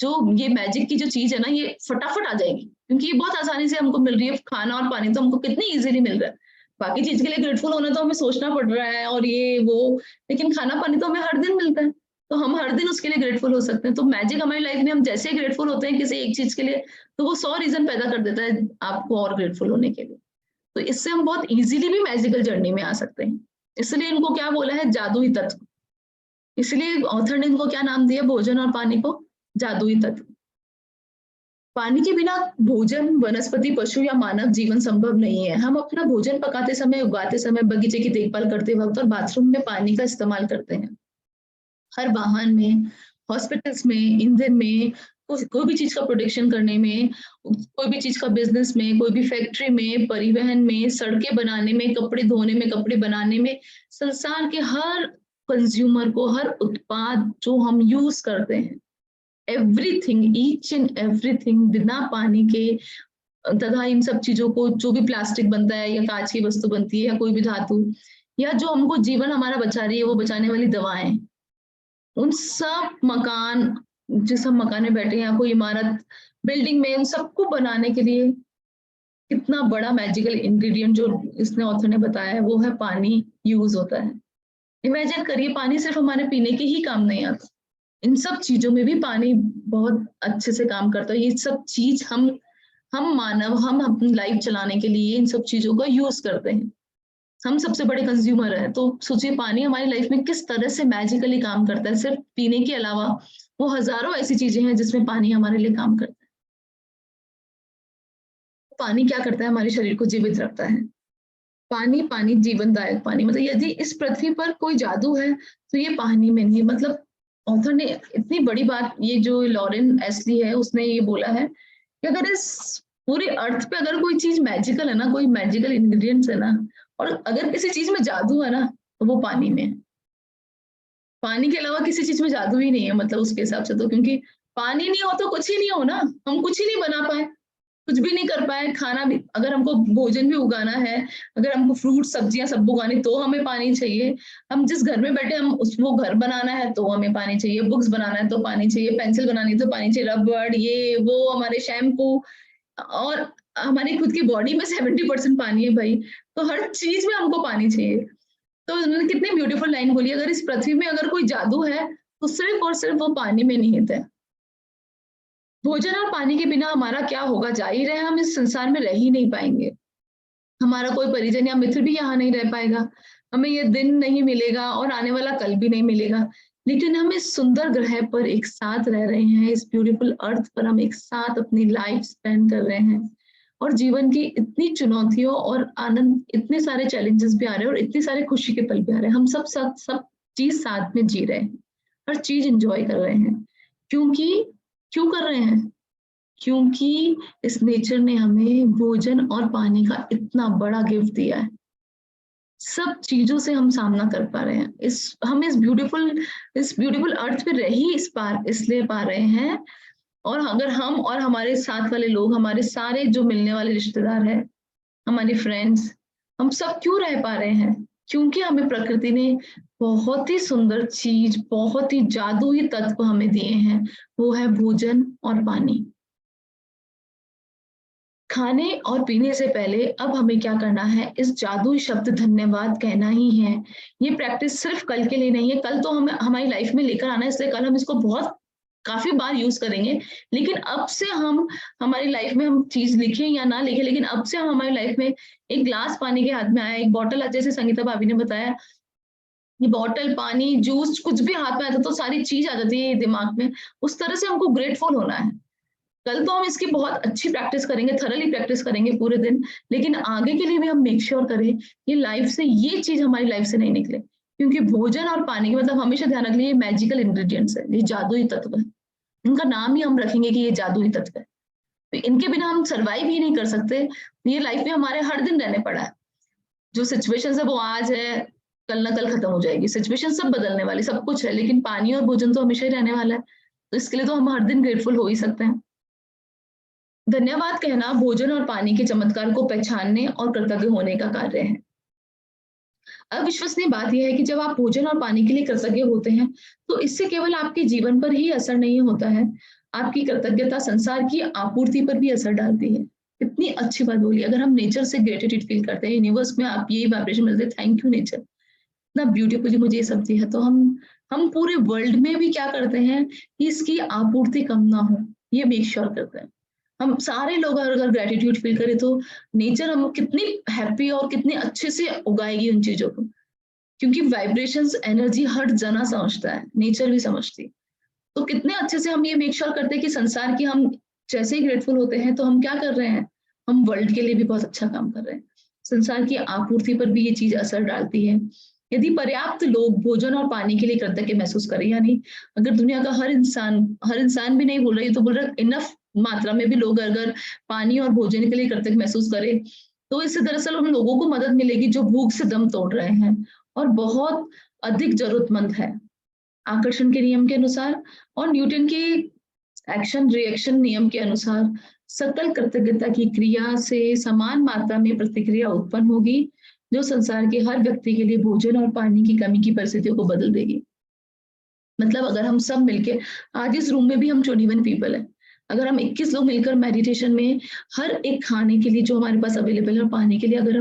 जो ये मैजिक की जो चीज है ना, ये फटाफट आ जाएगी, क्योंकि ये बहुत आसानी से हमको मिल रही है। खाना और पानी तो हमको कितनी इजीली मिल रहा है, बाकी चीज के लिए ग्रेटफुल होना तो हमें सोचना पड़ रहा है और ये वो, लेकिन खाना पानी तो हमें हर दिन मिलता है, तो हम हर दिन उसके लिए ग्रेटफुल हो सकते हैं। तो मैजिक हमारी लाइफ में, हम जैसे ग्रेटफुल होते हैं किसी एक चीज के लिए, तो वो 100 रीजन पैदा कर देता है आपको और ग्रेटफुल होने के लिए। तो इससे हम बहुत इजीली भी मैजिकल जर्नी में आ सकते हैं। इसलिए इनको क्या बोला है, जादुई तत्व। इसलिए ऑथर ने इनको क्या नाम दिया, भोजन और पानी को जादुई तत्व। पानी के बिना भोजन, वनस्पति, पशु या मानव जीवन संभव नहीं है। हम अपना भोजन पकाते समय, उगाते समय, बगीचे की देखभाल करते वक्त और बाथरूम में पानी का इस्तेमाल करते हैं। हर वाहन में, हॉस्पिटल्स में, ईंधन में, कोई भी चीज का प्रोडक्शन करने में, कोई भी चीज का बिजनेस में, कोई भी फैक्ट्री में, परिवहन में, सड़कें बनाने में, कपड़े धोने में, कपड़े बनाने में, संसार के हर कंज्यूमर को, हर उत्पाद जो हम यूज करते हैं, एवरीथिंग, ईच एंड एवरीथिंग बिना पानी के, तथा इन सब चीजों को, जो भी प्लास्टिक बनता है या कांच की वस्तु बनती है या कोई भी धातु, या जो हमको जीवन हमारा बचा रही है, वो बचाने वाली दवाएं, उन सब मकान, जिस हम मकान में बैठे हैं, कोई इमारत, बिल्डिंग में, उन सबको बनाने के लिए कितना बड़ा मैजिकल इंग्रेडिएंट जो इसने ऑथर ने बताया है, वो है पानी यूज होता है। इमेजिन करिए, पानी सिर्फ हमारे पीने के ही काम नहीं आता, इन सब चीजों में भी पानी बहुत अच्छे से काम करता है। ये सब चीज हम मानव, हम अपनी लाइफ चलाने के लिए इन सब चीजों का यूज करते हैं, हम सबसे बड़े कंज्यूमर हैं। तो सोचिए पानी हमारी लाइफ में किस तरह से मैजिकली काम करता है। सिर्फ पीने के अलावा वो हजारों ऐसी चीजें हैं जिसमें पानी हमारे लिए काम करता है। पानी क्या करता है, हमारे शरीर को जीवित रखता है। पानी जीवनदायक पानी, मतलब यदि इस पृथ्वी पर कोई जादू है तो ये पानी में नहीं। मतलब ऑथर ने इतनी बड़ी बात, ये जो लॉरेन एस्ली है, उसने ये बोला है कि अगर इस पूरे अर्थ पे अगर कोई चीज मैजिकल है ना, कोई मैजिकल इंग्रेडिएंट्स है ना, और अगर किसी चीज में जादू है ना, तो वो पानी में है। पानी के अलावा किसी चीज में जादू ही नहीं है, मतलब उसके हिसाब से तो, क्योंकि पानी नहीं हो तो कुछ ही नहीं हो ना, हम कुछ ही नहीं बना पाए, कुछ भी नहीं कर पाए। खाना भी, अगर हमको भोजन भी उगाना है, अगर हमको फ्रूट सब्जियां सब उगानी, तो हमें पानी चाहिए। हम जिस घर में बैठे, हम वो घर बनाना है तो हमें पानी चाहिए, बुक्स बनाना है तो पानी चाहिए, पेंसिल बनानी है तो पानी चाहिए, रबड़, ये वो, हमारे शैम्पू, और हमारी खुद की बॉडी में 70% पानी है भाई। तो हर चीज में हमको पानी चाहिए। तो उन्होंने कितनी ब्यूटीफुल लाइन बोली, अगर इस पृथ्वी में अगर कोई जादू है तो सिर्फ और सिर्फ वो पानी में निहित है। भोजन और पानी के बिना हमारा क्या होगा, जाहिर है हम इस संसार में रह ही नहीं पाएंगे। हमारा कोई परिजन या मित्र भी यहाँ नहीं रह पाएगा, हमें ये दिन नहीं मिलेगा और आने वाला कल भी नहीं मिलेगा। लेकिन हम इस सुंदर ग्रह पर एक साथ रह रहे हैं, इस ब्यूटीफुल अर्थ पर हम एक साथ अपनी लाइफ स्पेंड कर रहे हैं, और जीवन की इतनी चुनौतियों और आनंद, इतने सारे चैलेंजेस भी आ रहे हैं और इतने सारे खुशी के पल भी आ रहे हैं। हम सब चीज साथ में जी रहे हैं, हर चीज एंजॉय कर रहे हैं। क्यों कर रहे हैं? क्योंकि इस नेचर ने हमें भोजन और पानी का इतना बड़ा गिफ्ट दिया है। सब चीजों से हम सामना कर पा रहे हैं, हम इस ब्यूटीफुल अर्थ पे रह ही इसलिए पा रहे हैं। और अगर हम और हमारे साथ वाले लोग, हमारे सारे जो मिलने वाले रिश्तेदार हैं, हमारे फ्रेंड्स, हम सब क्यों रह पा रहे हैं? क्योंकि हमें प्रकृति ने बहुत ही सुंदर चीज, बहुत ही जादुई तत्व हमें दिए हैं, वो है भोजन और पानी। खाने और पीने से पहले अब हमें क्या करना है, इस जादुई शब्द धन्यवाद कहना ही है। ये प्रैक्टिस सिर्फ कल के लिए नहीं है, कल तो हमें हमारी लाइफ में लेकर आना है, इसलिए कल हम इसको बहुत काफी बार यूज करेंगे। लेकिन अब से हम हमारी लाइफ में, हम चीज लिखें या ना लिखें, लेकिन अब से हम हमारी लाइफ में एक ग्लास पानी के हाथ में आया, एक बॉटल, जैसे संगीता भाभी ने बताया, ये बॉटल, पानी, जूस, कुछ भी हाथ में आता तो सारी चीज आ जाती है दिमाग में। उस तरह से हमको ग्रेटफुल होना है। कल तो हम इसकी बहुत अच्छी प्रैक्टिस करेंगे, थरली प्रैक्टिस करेंगे पूरे दिन, लेकिन आगे के लिए भी हम मेक श्योर करें ये लाइफ से, ये चीज हमारी लाइफ से नहीं निकले। क्योंकि भोजन और पानी के, मतलब हमेशा ध्यान रखिए, ये मैजिकल इंग्रेडिएंट्स है, ये जादुई तत्व है। इनका नाम ही हम रखेंगे कि ये जादुई तत्व है। तो इनके बिना हम सर्वाइव ही नहीं कर सकते। ये लाइफ में हमारे हर दिन रहने पड़ा है। जो सिचुएशन है वो आज है, कल ना कल खत्म हो जाएगी। सिचुएशन सब बदलने वाली, सब कुछ है, लेकिन पानी और भोजन तो हमेशा ही रहने वाला है। तो इसके लिए तो हम हर दिन ग्रेटफुल हो ही सकते हैं। धन्यवाद कहना भोजन और पानी के चमत्कार को पहचानने और कृतज्ञ होने का कार्य है। अविश्वसनीय बात यह है कि जब आप भोजन और पानी के लिए कृतज्ञ होते हैं, तो इससे केवल आपके जीवन पर ही असर नहीं होता है, आपकी कृतज्ञता संसार की आपूर्ति पर भी असर डालती है। इतनी अच्छी बात बोली। अगर हम नेचर से ग्रेटिट्यूड फील करते हैं, यूनिवर्स में आप यही वाइब्रेशन मिलते हैं, थैंक यू नेचर, इतना ब्यूटीफुली मुझे ये सब दिया है। तो हम पूरे वर्ल्ड में भी क्या करते हैं कि इसकी आपूर्ति कम ना हो, ये मेक श्योर करते हैं। हम सारे लोग अगर ग्रेटिट्यूड फील करें तो नेचर हम कितनी हैप्पी और कितने अच्छे से उगाएगी उन चीजों को। क्योंकि वाइब्रेशंस, एनर्जी हर जना समझता है, नेचर भी समझती। तो कितने अच्छे से हम ये मेक श्योर करते हैं कि संसार की, हम जैसे ही ग्रेटफुल होते हैं तो हम क्या कर रहे हैं, हम वर्ल्ड के लिए भी बहुत अच्छा काम कर रहे हैं। संसार की आपूर्ति पर भी ये चीज असर डालती है। यदि पर्याप्त लोग भोजन और पानी के लिए कृतज्ञ महसूस करें, यानी अगर दुनिया का हर इंसान भी नहीं बोल रही तो बोल रहा इनफ मात्रा में भी लोग अगर पानी और भोजन के लिए कृतज्ञ महसूस करें, तो इससे दरअसल उन लोगों को मदद मिलेगी जो भूख से दम तोड़ रहे हैं और बहुत अधिक जरूरतमंद है। आकर्षण के नियम के अनुसार और न्यूटन के एक्शन रिएक्शन नियम के अनुसार सकल कृतज्ञता की क्रिया से समान मात्रा में प्रतिक्रिया उत्पन्न होगी, जो संसार के हर व्यक्ति के लिए भोजन और पानी की कमी की परिस्थितियों को बदल देगी। मतलब अगर हम सब मिलके, आज इस रूम में भी हम 21 पीपल है, अगर हम 21 लोग मिलकर मेडिटेशन में हर एक खाने के लिए जो हमारे पास अवेलेबल है, पानी के लिए अगर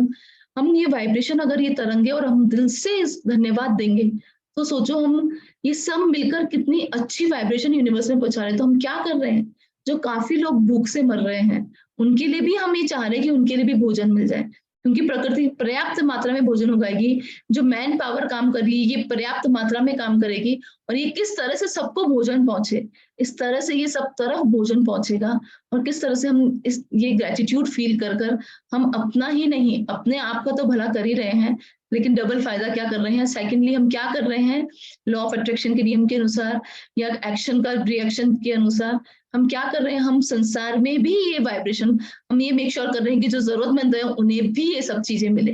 हम ये वाइब्रेशन, अगर ये तरंगे और हम दिल से धन्यवाद देंगे, तो सोचो हम ये सब मिलकर कितनी अच्छी वाइब्रेशन यूनिवर्स में पहुंचा रहे हैं। तो हम क्या कर रहे हैं, जो काफी लोग भूख से मर रहे हैं उनके लिए भी हम ये चाह रहे हैं कि उनके लिए भी भोजन मिल जाए, क्योंकि प्रकृति पर्याप्त मात्रा में भोजन उगाएगी, जो मैन पावर काम कर रही है ये पर्याप्त मात्रा में काम करेगी, और ये किस तरह से सबको भोजन पहुंचे, इस तरह से ये सब तरफ भोजन पहुंचेगा। और किस तरह से हम ये ग्रेटिट्यूड फील कर कर हम अपना ही नहीं अपने आप का तो भला कर ही रहे हैं, लेकिन डबल फायदा क्या कर रहे हैं, सेकेंडली हम क्या कर रहे हैं, लॉ ऑफ अट्रैक्शन के नियम के अनुसार या एक्शन का रिएक्शन के अनुसार हम क्या कर रहे हैं, हम संसार में भी ये वाइब्रेशन, हम ये मेक श्योर कर रहे हैं कि जो जरूरतमंद है उन्हें भी ये सब चीजें मिले,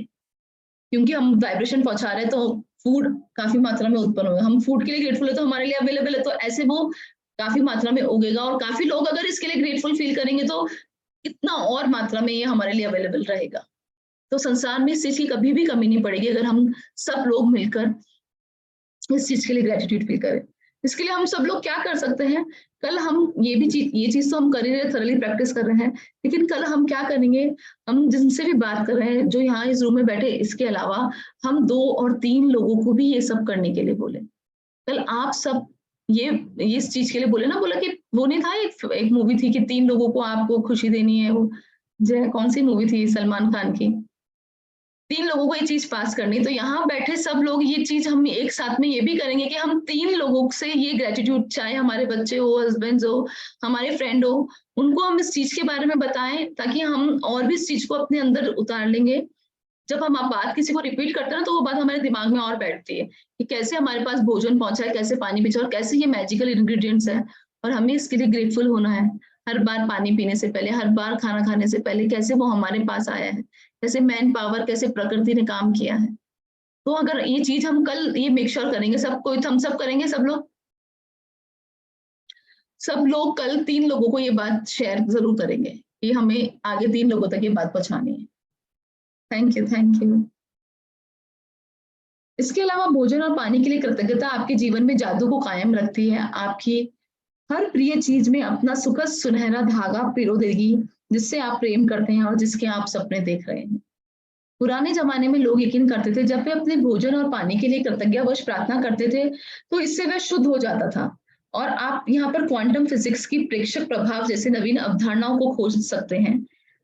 क्योंकि हम वाइब्रेशन पहुंचा रहे हैं तो फूड काफी मात्रा में उत्पन्न होगा। हम फूड के लिए ग्रेटफुल है तो हमारे लिए अवेलेबल है, तो ऐसे वो काफी मात्रा में उगेगा, और काफी लोग अगर इसके लिए ग्रेटफुल फील करेंगे तो कितना और मात्रा में ये हमारे लिए अवेलेबल रहेगा। तो संसार में इस चीज की कभी भी कमी नहीं पड़ेगी अगर हम सब लोग मिलकर इस चीज के लिए ग्रेटिट्यूड फील करें। इसके लिए हम सब लोग क्या कर सकते हैं, कल हम ये चीज तो हम कर ही रहे, थरली प्रैक्टिस कर रहे हैं, लेकिन कल हम क्या करेंगे, हम जिनसे भी बात कर रहे हैं जो यहाँ इस रूम में बैठे, इसके अलावा हम 2 और 3 लोगों को भी ये सब करने के लिए बोले। कल आप सब ये इस चीज के लिए बोले ना, बोला कि वो नहीं था एक मूवी थी कि 3 लोगों को आपको खुशी देनी है, वो जो कौन सी मूवी थी सलमान खान की, 3 लोगों को ये चीज पास करनी। तो यहाँ बैठे सब लोग ये चीज हम एक साथ में ये भी करेंगे कि हम 3 लोगों से ये ग्रेटिट्यूड, चाहे हमारे बच्चे हो, हस्बैंड हो, हमारे फ्रेंड हो, उनको हम इस चीज के बारे में बताएं, ताकि हम और भी इस चीज को अपने अंदर उतार लेंगे। जब हम बात किसी को रिपीट करते हैं ना, तो वो बात हमारे दिमाग में और बैठती है कि कैसे हमारे पास भोजन पहुंचा है, कैसे पानी पीछा, और कैसे ये मैजिकल इंग्रेडिएंट्स है, और हमें इसके लिए ग्रेटफुल होना है। हर बार पानी पीने से पहले, हर बार खाना खाने से पहले कैसे वो हमारे पास आया है, कैसे मैन पावर, कैसे प्रकृति ने काम किया है। तो अगर ये चीज हम कल ये मेक श्योर करेंगे, सबको हम सब करेंगे, सब लोग कल 3 लोगों को ये बात शेयर जरूर करेंगे कि हमें आगे 3 लोगों तक ये बात पहुंचानी है। Thank you. इसके अलावा भोजन और पानी के लिए कृतज्ञता आपके जीवन में जादू को कायम रखती है, आपकी हर प्रिय चीज में अपना सुखद सुनहरा धागा पिरो देगी, जिससे आप प्रेम करते हैं और जिसके आप सपने देख रहे हैं। पुराने जमाने में लोग यकीन करते थे जब वे अपने भोजन और पानी के लिए कृतज्ञतावश प्रार्थना करते थे तो इससे वह शुद्ध हो जाता था। और आप यहाँ पर क्वांटम फिजिक्स की प्रेक्षक प्रभाव जैसे नवीन अवधारणाओं को खोज सकते हैं,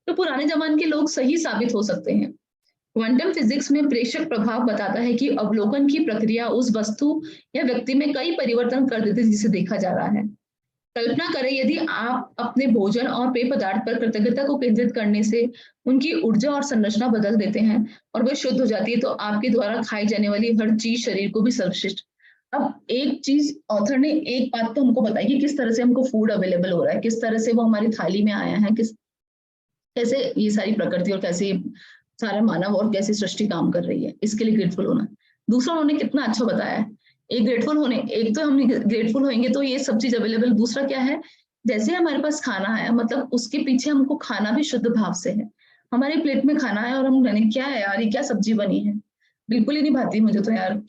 तो पुराने जमाने के लोग सही साबित हो सकते हैं। क्वांटम फिजिक्स में प्रेक्षक प्रभाव बताता है कि अवलोकन की प्रक्रिया उस वस्तु या व्यक्ति में कई परिवर्तन कर देती है जिसे देखा जा रहा है। कल्पना करें यदि आप अपने भोजन और पेय पदार्थ पर कृतज्ञता को केंद्रित करने से उनकी ऊर्जा और संरचना बदल देते हैं और वह शुद्ध हो जाती है, तो आपके द्वारा खाई जाने वाली हर चीज शरीर को भी सर्वश्रेष्ठ। अब एक चीज ऑथर ने एक बात तो हमको बताई कि किस तरह से हमको फूड अवेलेबल हो रहा है, किस तरह से वो हमारी थाली में आया है, कैसे ये सारी प्रकृति और कैसे सारा मानव और कैसे सृष्टि काम कर रही है, इसके लिए ग्रेटफुल होना। दूसरा उन्होंने कितना अच्छा बताया है, एक तो हम ग्रेटफुल होंगे तो ये सब चीज अवेलेबल। दूसरा क्या है, जैसे हमारे पास खाना है, मतलब उसके पीछे हमको खाना भी शुद्ध भाव से है। हमारे प्लेट में खाना है और हम क्या है यार, ये क्या सब्जी बनी है, बिल्कुल ही नहीं भाती मुझे तो यार,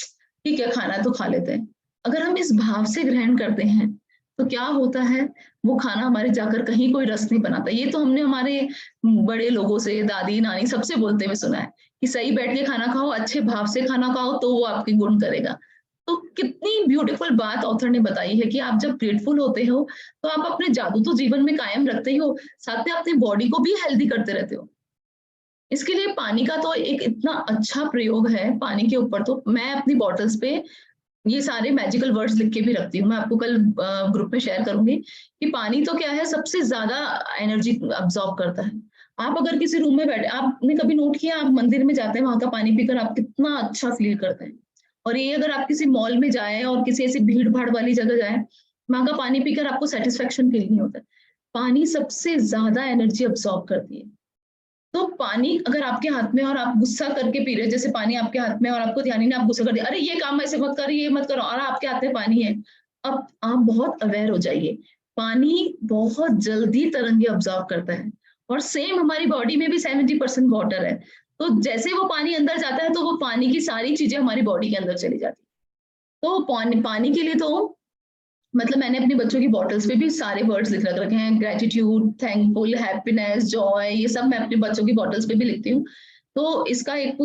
ठीक है खाना तो खा लेते हैं। अगर हम इस भाव से ग्रहण करते हैं तो क्या होता है, वो खाना हमारे जाकर कहीं कोई रस नहीं बनाता। ये तो हमने हमारे बड़े लोगों से, दादी नानी सबसे बोलते हुए सुना है कि सही बैठ के खाना खाओ, अच्छे भाव से खाना खाओ, तो वो आपकी गुण करेगा। तो कितनी ब्यूटीफुल बात ऑथर ने बताई है कि आप जब ग्रेटफुल होते हो तो आप अपने जादू तो जीवन में कायम रखते ही हो, साथ में अपनी बॉडी को भी हेल्दी करते रहते हो। इसके लिए पानी का तो एक इतना अच्छा प्रयोग है पानी के ऊपर। तो मैं अपनी बॉटल्स पे ये सारे मैजिकल वर्ड्स लिख के भी रखती हूँ, मैं आपको कल ग्रुप में शेयर करूंगी कि पानी तो क्या है, सबसे ज्यादा एनर्जी अब्सॉर्ब करता है। आप अगर किसी रूम में बैठे, आपने कभी नोट किया, आप मंदिर में जाते हैं, वहां का पानी पीकर आप कितना अच्छा फील करते हैं, और ये अगर आप किसी मॉल में जाए और किसी ऐसी भीड़ भाड़ वाली जगह जाए, वहां का पानी पीकर आपको सेटिस्फेक्शन फील नहीं होता। पानी सबसे ज्यादा एनर्जी अब्सॉर्ब करती है। तो पानी अगर आपके हाथ में और आप गुस्सा करके पी रहे हैं, जैसे पानी आपके हाथ में और आपको ध्यान ही नहीं, आप गुस्सा कर दिया, अरे ये काम ऐसे मत करो, ये मत करो, और आपके हाथ में पानी है, अब आप बहुत अवेयर हो जाइए। पानी बहुत जल्दी तरंगे अब्सॉर्ब करता है, और सेम हमारी बॉडी में भी 70% वाटर है। तो जैसे वो पानी अंदर जाता है तो वो पानी की सारी चीजें हमारी बॉडी के अंदर चली जाती है। तो पानी के लिए तो मतलब मैंने अपने बच्चों की बॉटल्स पे भी सारे वर्ड्स लिख रखे हैं, ग्रेटिट्यूड, थैंकफुल, हैप्पीनेस, जॉय, ये सब मैं अपने बच्चों की बॉटल्स पे भी लिखती हूँ। तो इसका एक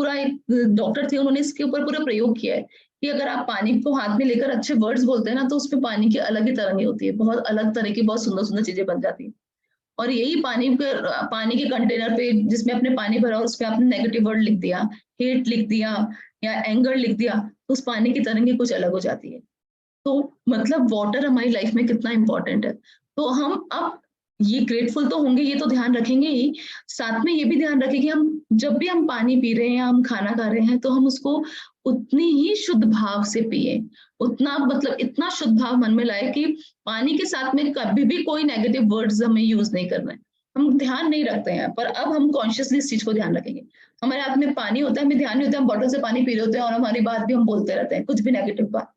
डॉक्टर थे, उन्होंने इसके ऊपर पूरा प्रयोग किया है कि अगर आप पानी को हाथ में लेकर अच्छे वर्ड्स बोलते हैं ना, तो उसमें पानी की अलग ही तरंगे होती है, बहुत अलग तरह की बहुत सुंदर सुंदर चीजें बन जाती है। और यही पानी के कंटेनर पे जिसमें आपने पानी भरा उस पर आपने नेगेटिव वर्ड लिख दिया, हेट लिख दिया या एंगर लिख दिया, तो उस पानी की तरंगे कुछ अलग हो जाती है। तो मतलब वाटर हमारी लाइफ में कितना इंपॉर्टेंट है। तो हम अब ये ग्रेटफुल तो होंगे, ये तो ध्यान रखेंगे ही, साथ में ये भी ध्यान रखें कि हम जब भी हम पानी पी रहे हैं या हम खाना खा रहे हैं तो हम उसको उतनी ही शुद्ध भाव से पिए, उतना मतलब इतना शुद्ध भाव मन में लाए कि पानी के साथ में कभी भी कोई नेगेटिव वर्ड्स हमें यूज नहीं करना है। हम ध्यान नहीं रखते हैं, पर अब हम कॉन्शियसली इस चीज को ध्यान रखेंगे। हमारे हाथ में पानी होता है, हमें ध्यान नहीं होता, हम बॉटल से पानी पी रहे होते हैं और हमारी बात भी हम बोलते रहते हैं, कुछ भी नेगेटिव बात।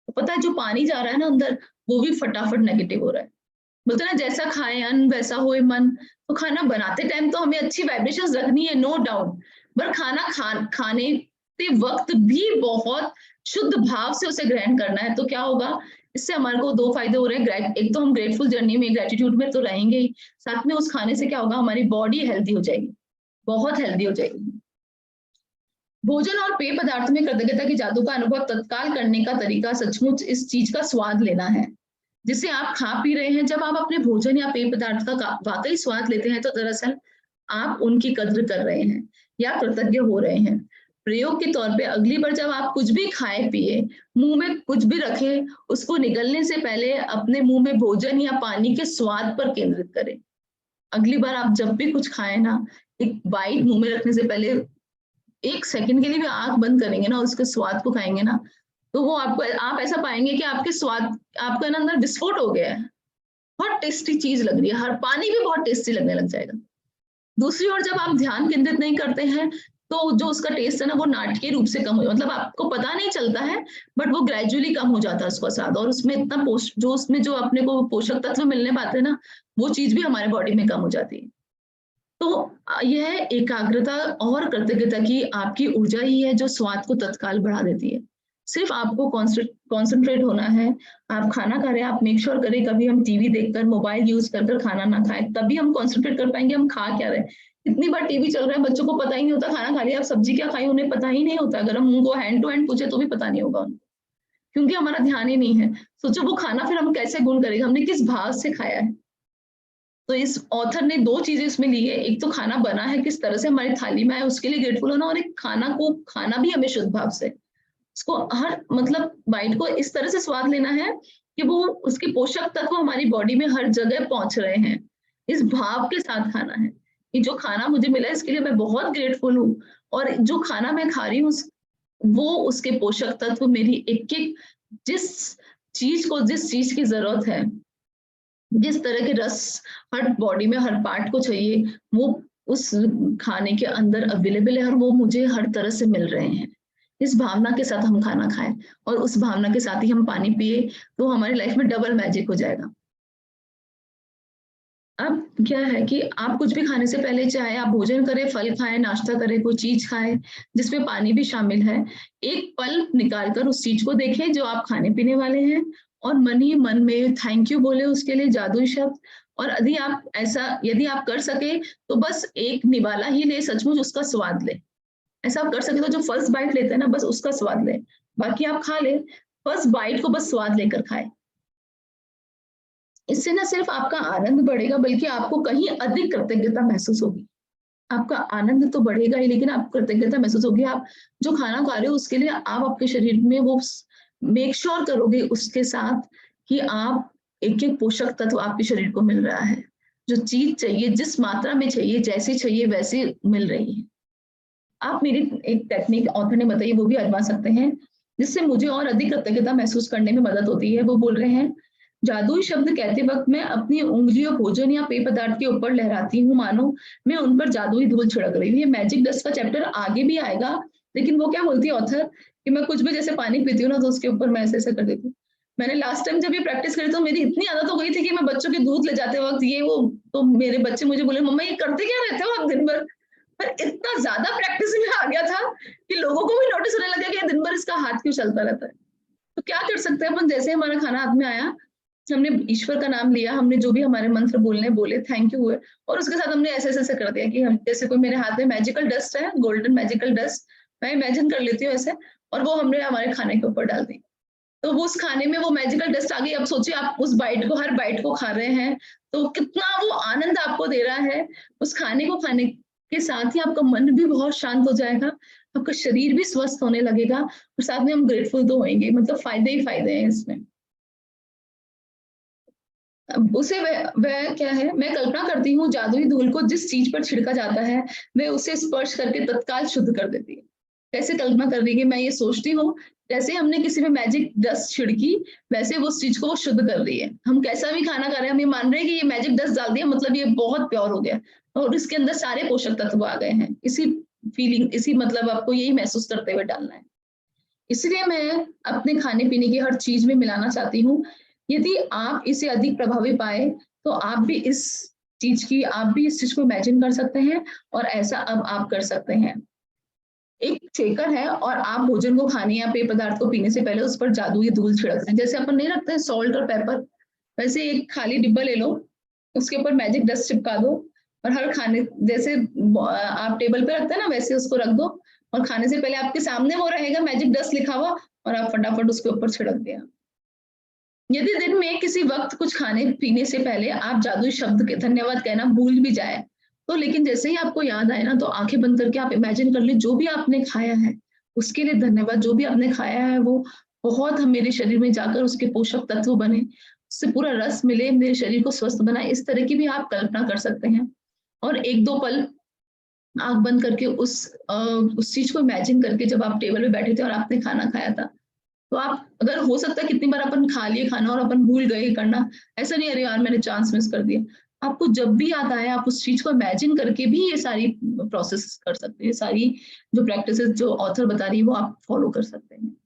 तो पता है जो पानी जा रहा है ना अंदर, वो भी फटाफट नेगेटिव हो रहा है। बोलते ना जैसा खाए अन्न वैसा होए मन। तो खाना बनाते टाइम तो हमें अच्छी वाइब्रेशंस रखनी है, नो डाउट, पर खाने के वक्त भी बहुत शुद्ध भाव से उसे ग्रहण करना है। तो क्या होगा, इससे हमारे को दो फायदे हो रहे हैं। एक तो हम ग्रेटफुल जर्नी में, ग्रेटिट्यूड में तो रहेंगे ही, साथ में उस खाने से क्या होगा, हमारी बॉडी हेल्दी हो जाएगी, बहुत हेल्दी हो जाएगी। भोजन और पेय पदार्थ में कृतज्ञता की जादू का अनुभव तत्काल करने का तरीका सचमुच इस चीज का स्वाद लेना है जिसे आप खा पी रहे हैं। जब आप अपने भोजन या पेय पदार्थ का वाकई स्वाद लेते हैं तो दरअसल आप उनकी कद्र कर रहे हैं या कृतज्ञ हो रहे हैं। प्रयोग के तौर पे अगली बार जब आप कुछ भी खाए पिए, मुंह में कुछ भी रखे, उसको निगलने से पहले अपने मुंह में भोजन या पानी के स्वाद पर केंद्रित करें। अगली बार आप जब भी कुछ खाएं ना, एक बाइट मुंह में रखने से पहले 1 सेकंड के लिए भी आंख बंद करेंगे ना, उसके स्वाद को खाएंगे ना, तो वो आप ऐसा पाएंगे कि आपके स्वाद, आपका ना अंदर विस्फोट हो गया है, बहुत टेस्टी चीज लग रही है, हर पानी भी बहुत टेस्टी लगने लग जाएगा। दूसरी ओर जब आप ध्यान केंद्रित नहीं करते हैं तो जो उसका टेस्ट है ना, वो नाटकीय रूप से कम हो, मतलब आपको पता नहीं चलता है, बट वो ग्रेजुअली कम हो जाता है उसका स्वाद, और उसमें इतना जो उसमें जो अपने को पोषक तत्व मिलने पाते हैं ना, वो चीज भी हमारे बॉडी में कम हो जाती है। तो यह एकाग्रता और कृतज्ञता की आपकी ऊर्जा ही है जो स्वाद को तत्काल बढ़ा देती है। सिर्फ आपको कॉन्सेंट्रेट होना है। आप खाना खा रहे हैं, आप मेक श्योर करें कभी हम टीवी देखकर, मोबाइल यूज कर खाना ना खाएं, तभी हम कॉन्सेंट्रेट कर पाएंगे हम खा क्या रहे हैं। इतनी बार टीवी चल रहा है, बच्चों को पता ही नहीं होता खाना खा लिया, आप सब्जी क्या खाई उन्हें पता ही नहीं होता, अगर हम उनको हैंड टू हैंड पूछे तो भी पता नहीं होगा उनको, क्योंकि हमारा ध्यान ही नहीं है। सोचो वो खाना फिर हम कैसे गुण करेंगे, हमने किस भाव से खाया है। तो इस ऑथर ने 2 चीजें इसमें ली है, एक तो खाना बना है किस तरह से हमारी थाली में आए उसके लिए ग्रेटफुल होना, और एक खाना को खाना भी हमें शुद्ध भाव से, उसको हर मतलब बाइट को इस तरह से स्वाद लेना है कि वो उसके पोषक तत्व हमारी बॉडी में हर जगह पहुंच रहे हैं, इस भाव के साथ खाना है कि जो खाना मुझे मिला है इसके लिए मैं बहुत ग्रेटफुल हूँ, और जो खाना मैं खा रही हूँ वो उसके पोषक तत्व मेरी एक एक जिस चीज की जरूरत है, जिस तरह के रस हर बॉडी में हर पार्ट को चाहिए, वो उस खाने के अंदर अवेलेबल है और वो मुझे हर तरह से मिल रहे हैं। इस भावना के साथ हम खाना खाएं और उस भावना के साथ ही हम पानी पिए, तो हमारी लाइफ में डबल मैजिक हो जाएगा। अब क्या है कि आप कुछ भी खाने से पहले, चाहे आप भोजन करें, फल खाएं, नाश्ता करें, कोई चीज खाएं जिसमें पानी भी शामिल है, एक पल निकालकर उस चीज को देखें जो आप खाने पीने वाले हैं, और मन ही मन में थैंक यू बोले उसके लिए जादुई शब्द। और यदि आप कर सके तो बस एक निवाला ही ले, सचमुच उसका स्वाद ले। ऐसा आप कर सके तो जो फर्स्ट बाइट लेते हैं ना, बस उसका स्वाद ले, बाकी आप खा ले, फर्स्ट बाइट को बस स्वाद लेकर खाए। इससे न सिर्फ आपका आनंद बढ़ेगा बल्कि आपको कहीं अधिक कृतज्ञता महसूस होगी। आपका आनंद तो बढ़ेगा ही, लेकिन आपको कृतज्ञता महसूस होगी। आप जो खाना खा रहे हो उसके लिए आप आपके शरीर में वो मेक श्योर करोगे उसके साथ कि आप एक एक पोषक तत्व आपके शरीर को मिल रहा है, जो चीज चाहिए जिस मात्रा में चाहिए, जैसी चाहिए वैसी मिल रही है। आप मेरी एक टेक्निक ऑथर ने बताई, वो भी आजमा सकते हैं। जिससे मुझे और अधिक कृतज्ञता महसूस करने में मदद होती है। वो बोल रहे हैं, जादुई शब्द कहते वक्त मैं अपनी उंगलियों भोजन या पेय पदार्थ के ऊपर लहराती हूँ, मानो मैं उन पर जादुई धूल छिड़क रही हूँ। ये मैजिक डस्ट का चैप्टर आगे भी आएगा, लेकिन वो क्या बोलती है ऑथर कि मैं कुछ भी जैसे पानी पीती हूँ ना, तो उसके ऊपर मैं ऐसे कर देती हूँ। मैंने लास्ट टाइम जब ये प्रैक्टिस करी तो मेरी इतनी आदत हो गई थी कि मैं बच्चों के दूध ले जाते वक्त ये वो, तो मेरे बच्चे मुझे बोले, मम्मा ये करते क्या रहते हो आप दिन भर? पर इतना ज्यादा प्रैक्टिस में आ गया था कि लोगों को भी नोटिस होने लगा कि दिन भर इसका हाथ क्यों चलता रहता है। तो क्या कर सकते हैं अपन, जैसे हमारा खाना हाथ में आया, हमने ईश्वर का नाम लिया, हमने जो भी हमारे मंत्र बोलने बोले, थैंक यू हुए, और उसके साथ हमने ऐसे ऐसे कर दिया कि हम जैसे कोई मेरे हाथ में मैजिकल डस्ट है, गोल्डन मैजिकल डस्ट, मैं इमेजिन कर लेती हूँ ऐसे, और वो हमने हमारे खाने के ऊपर डाल दी। तो वो उस खाने में वो मैजिकल डस्ट आ गई। अब सोचिए आप उस बाइट को, हर बाइट को खा रहे हैं, तो कितना वो आनंद आपको दे रहा है। उस खाने को खाने के साथ ही आपका मन भी बहुत शांत हो जाएगा, आपका शरीर भी स्वस्थ होने लगेगा, और साथ में हम ग्रेटफुल तो होंगे, मतलब फायदे ही फायदे हैं इसमें। उसे वह क्या है, मैं कल्पना करती हूँ जादुई धूल को जिस चीज पर छिड़का जाता है, वह उसे स्पर्श करके तत्काल शुद्ध कर देती है। कैसे कल्पना कर रही है, मैं ये सोचती हूँ जैसे हमने किसी में मैजिक डस्ट छिड़की, वैसे वो उस चीज को वो शुद्ध कर रही है। हम कैसा भी खाना खा रहे हैं, हम ये मान रहे हैं कि ये मैजिक डस्ट डाल दिया मतलब ये बहुत प्योर हो गया, और इसके अंदर सारे पोषक तत्व आ गए हैं। इसी फीलिंग, इसी मतलब आपको यही महसूस करते हुए डालना है। इसलिए मैं अपने खाने पीने की हर चीज में मिलाना चाहती हूँ। यदि आप इसे अधिक प्रभावी पाए, तो आप भी इस चीज को इमेजिन कर सकते हैं, और ऐसा अब आप कर सकते हैं। एक शेकर है और आप भोजन को खाने या पेय पदार्थ को पीने से पहले उस पर जादुई धूल छिड़कते हैं। जैसे अपन नहीं रखते हैं सॉल्ट और पेपर, वैसे एक खाली डिब्बा ले लो, उसके ऊपर मैजिक डस्ट चिपका दो, और हर खाने जैसे आप टेबल पे रखते हैं ना, वैसे उसको रख दो, और खाने से पहले आपके सामने वो रहेगा मैजिक डस्ट लिखा हुआ, और आप फटाफट उसके ऊपर छिड़क दिया। यदि दिन में किसी वक्त कुछ खाने पीने से पहले आप जादुई शब्द के धन्यवाद कहना भूल भी जाए, तो लेकिन जैसे ही आपको याद आए ना, तो आंखें बंद करके आप इमेजिन कर ले जो भी आपने खाया है उसके लिए धन्यवाद। जो भी आपने खाया है वो बहुत मेरे शरीर में जाकर उसके पोषक तत्व बने, उससे पूरा रस मिले, मेरे शरीर को स्वस्थ बनाए। इस तरह की भी आप कल्पना कर सकते हैं, और एक दो पल आंख बंद करके उस चीज को इमेजिन करके जब आप टेबल पे बैठे थे और आपने खाना खाया था, तो आप, अगर हो सकता है कितनी बार अपन खा लिए खाना और अपन भूल गए करना, ऐसा नहीं अरे यार मैंने चांस मिस कर दिया। आपको जब भी याद आए आप उस चीज को इमेजिन करके भी ये सारी प्रोसेस कर सकते हैं, सारी जो प्रैक्टिसेस जो ऑथर बता रही है वो आप फॉलो कर सकते हैं।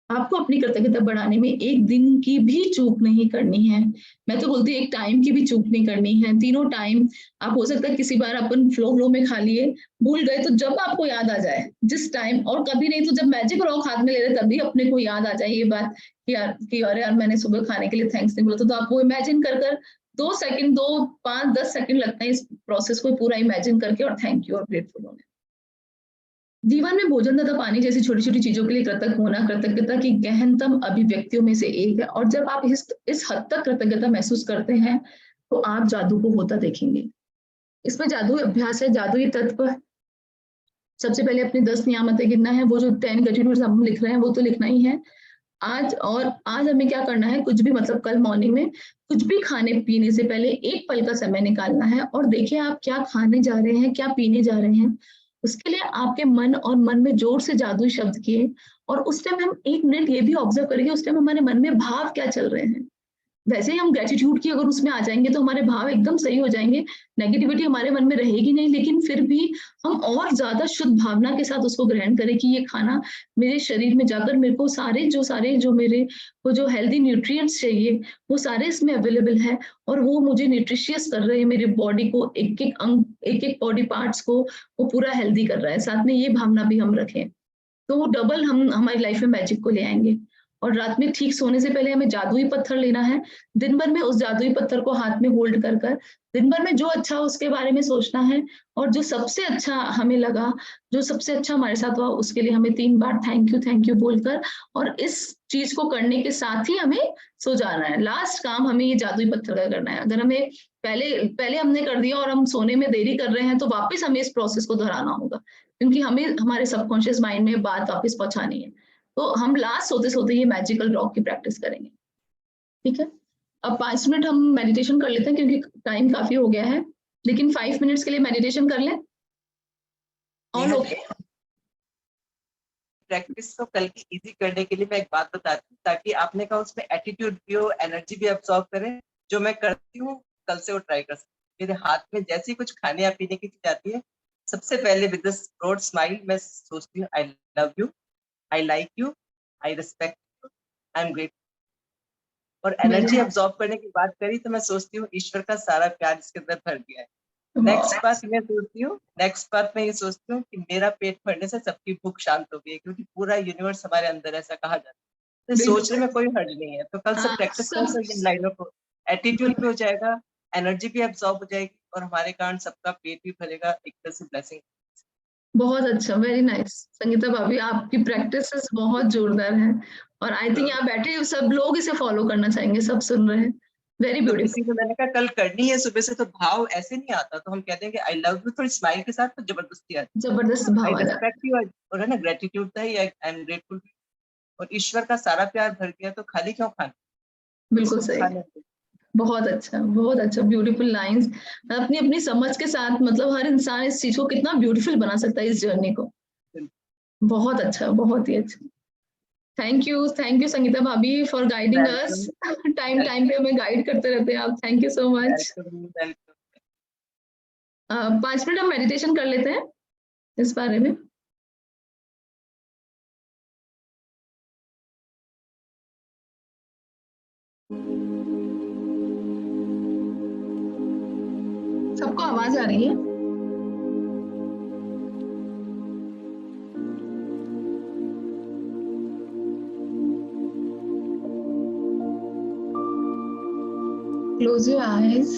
आपको अपनी कृतज्ञता बढ़ाने में एक दिन की भी चूक नहीं करनी है। मैं तो बोलती हूँ एक टाइम की भी चूक नहीं करनी है, तीनों टाइम। आप हो सकता है किसी बार अपन फ्लो में खा लिए, भूल गए, तो जब आपको याद आ जाए जिस टाइम, और कभी नहीं तो जब मैजिक रॉक हाथ में ले रहे तभी अपने को याद आ जाए ये बात कि यार अरे यार मैंने सुबह खाने के लिए थैंक्स नहीं बोला, तो आप वो इमेजिन कर 2 सेकंड, 2, 5, 10 सेकंड लगता है इस प्रोसेस को पूरा इमेजिन करके और थैंक यू और ग्रेटफुल होने। जीवन में भोजन तथा पानी जैसी छोटी-छोटी चीजों के लिए कृतज्ञ होना कृतज्ञता की गहनतम अभिव्यक्तियों में से एक है, और जब आप इस हद तक कृतज्ञता महसूस करते हैं, तो आप जादू को होता देखेंगे। इसमें जादुई अभ्यास है, जादुई तत्व। सबसे पहले अपनी 10 नियामतें गिनना है, वो जो 10 ग्रेटिट्यूड्स हम लिख रहे हैं वो तो लिखना ही है। आज हमें क्या करना है, कुछ भी मतलब कल मॉर्निंग में कुछ भी खाने-पीने से पहले एक पल का समय निकालना है, और देखिए आप क्या खाने जा रहे हैं, क्या पीने जा रहे हैं। उसके लिए आपके मन में जोर से जादुई शब्द किए, और उस टाइम हम 1 मिनट ये भी ऑब्जर्व करेंगे उस टाइम हमारे मन में भाव क्या चल रहे हैं। वैसे ही हम ग्रैटिट्यूड की अगर उसमें आ जाएँगे तो हमारे भाव एकदम सही हो जाएँगे, नेगेटिविटी हमारे मन में रहेगी नहीं, लेकिन फिर भी हम और ज़्यादा शुद्ध भावना के साथ उसको ग्रहण करें कि ये खाना मेरे शरीर में जाकर मेरे को सारे जो मेरे वो जो हेल्दी न्यूट्रिएंट्स चाहिए, वो सारे इसमें अवेलेबल है, और वो मुझे न्यूट्रिशियस कर रहे हैं, मेरे बॉडी को एक-एक अंग, एक-एक बॉडी पार्ट्स को वो पूरा हेल्दी कर रहा है। साथ में ये भावना भी हम रखें, तो वो डबल हम हमारी लाइफ में मैजिक को ले आएँगे। और रात में ठीक सोने से पहले हमें जादुई पत्थर लेना है। दिन भर में उस जादुई पत्थर को हाथ में होल्ड कर दिन भर में जो अच्छा हो उसके बारे में सोचना है, और जो सबसे अच्छा हमें लगा, जो सबसे अच्छा हमारे साथ हुआ, उसके लिए हमें 3 बार थैंक यू बोलकर, और इस चीज़ को करने के साथ ही हमें सो जाना है। लास्ट काम हमें ये जादुई पत्थर का करना है। अगर हमें पहले पहले हमने कर दिया और हम सोने में देरी कर रहे हैं, तो वापस हमें इस प्रोसेस को दोहराना होगा, क्योंकि हमें हमारे सबकॉन्शियस माइंड में बात वापस पहुँचानी है। तो हम लास्ट सोते-सोते ये मैजिकल रॉक की प्रैक्टिस करेंगे, ठीक है? अब 5 मिनट हम मेडिटेशन कर लेते हैं क्योंकि टाइम काफ़ी हो गया है, लेकिन 5 मिनट्स के लिए मेडिटेशन कर लें? All okay? प्रैक्टिस को कल की इजी करने के लिए मैं एक बात बताती हूँ, ताकि आपने कहा उसमें एटीट्यूड भी हो, एनर्जी भी अब्सॉर्ब करें। जो मैं करती हूँ कल से वो ट्राई कर सकती हूँ। मेरे हाथ में जैसी कुछ खाने या पीने की चीज आती है, सबसे पहले विद दिस ब्रॉड स्माइल मैं सोचती हूँ I love you, I like you, I respect you, I am great. और एनर्जी अब्सॉर्ब करने की बात करी तो मैं सोचती हूँ ईश्वर का सारा प्यार इसके अंदर भर गया है। नेक्स्ट बात मैं ये सोचती हूँ कि मेरा पेट भरने से सबकी भूख शांत हो गई है, क्योंकि पूरा यूनिवर्स हमारे अंदर ऐसा कहा जाता है। तो सोचने में कोई हर्ज नहीं है। तो कल से प्रैक्टिस कर सकते इन लाइनों को, एटीट्यूड भी हो जाएगा, एनर्जी भी अब्सॉर्ब हो जाएगी, और हमारे कारण सबका पेट भी भरेगा, एक तरह से ब्लेसिंग। बहुत अच्छा, वेरी नाइस संगीता भाभी, आपकी प्रैक्टिसेस बहुत जोरदार है, और आई थिंक यहाँ बैठे सब लोग इसे फॉलो करना चाहेंगे, सब सुन रहे हैं। वेरी तो ब्यूटीफुल। किसी को मैंने कहा कल करनी है सुबह से, तो भाव ऐसे नहीं आता, तो हम कहते हैं कि आई लव यू थोड़ी स्माइल के साथ, तो जबरदस्ती आती जबरदस्त है। भाव आई आ जाता रिस्पेक्ट यू, और है ना ग्रेटिट्यूड था, आई एम ग्रेटफुल, और ईश्वर का सारा प्यार भर गया, तो खाली क्यों खाना। है। बिल्कुल सही, बहुत अच्छा, बहुत अच्छा, ब्यूटीफुल लाइंस। अपनी अपनी समझ के साथ मतलब हर इंसान इस चीज को कितना ब्यूटीफुल बना सकता है, इस जर्नी को। बहुत अच्छा, बहुत ही अच्छा। थैंक यू संगीता भाभी फॉर गाइडिंग अस। टाइम पे हमें गाइड करते रहते हैं आप, thank you so much. 5 minute हम मेडिटेशन कर लेते हैं इस बारे में। सबको आवाज आ रही है? Close your eyes.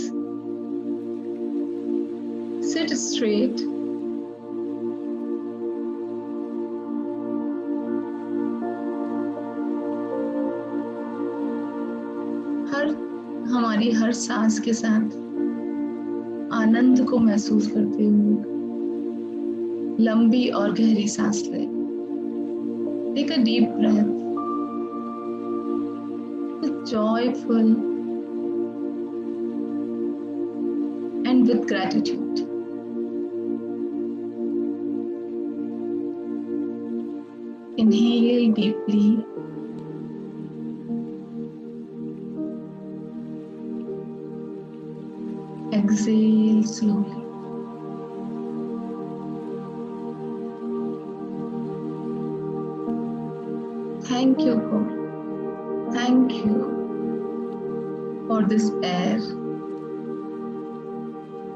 Sit straight. हमारी हर सांस के साथ आनंद को महसूस करते हुए लंबी और गहरी सांस लें। Take a deep breath with joyful and with gratitude. Inhale deeply. Exhale slowly. Thank you, God. Thank you for this air,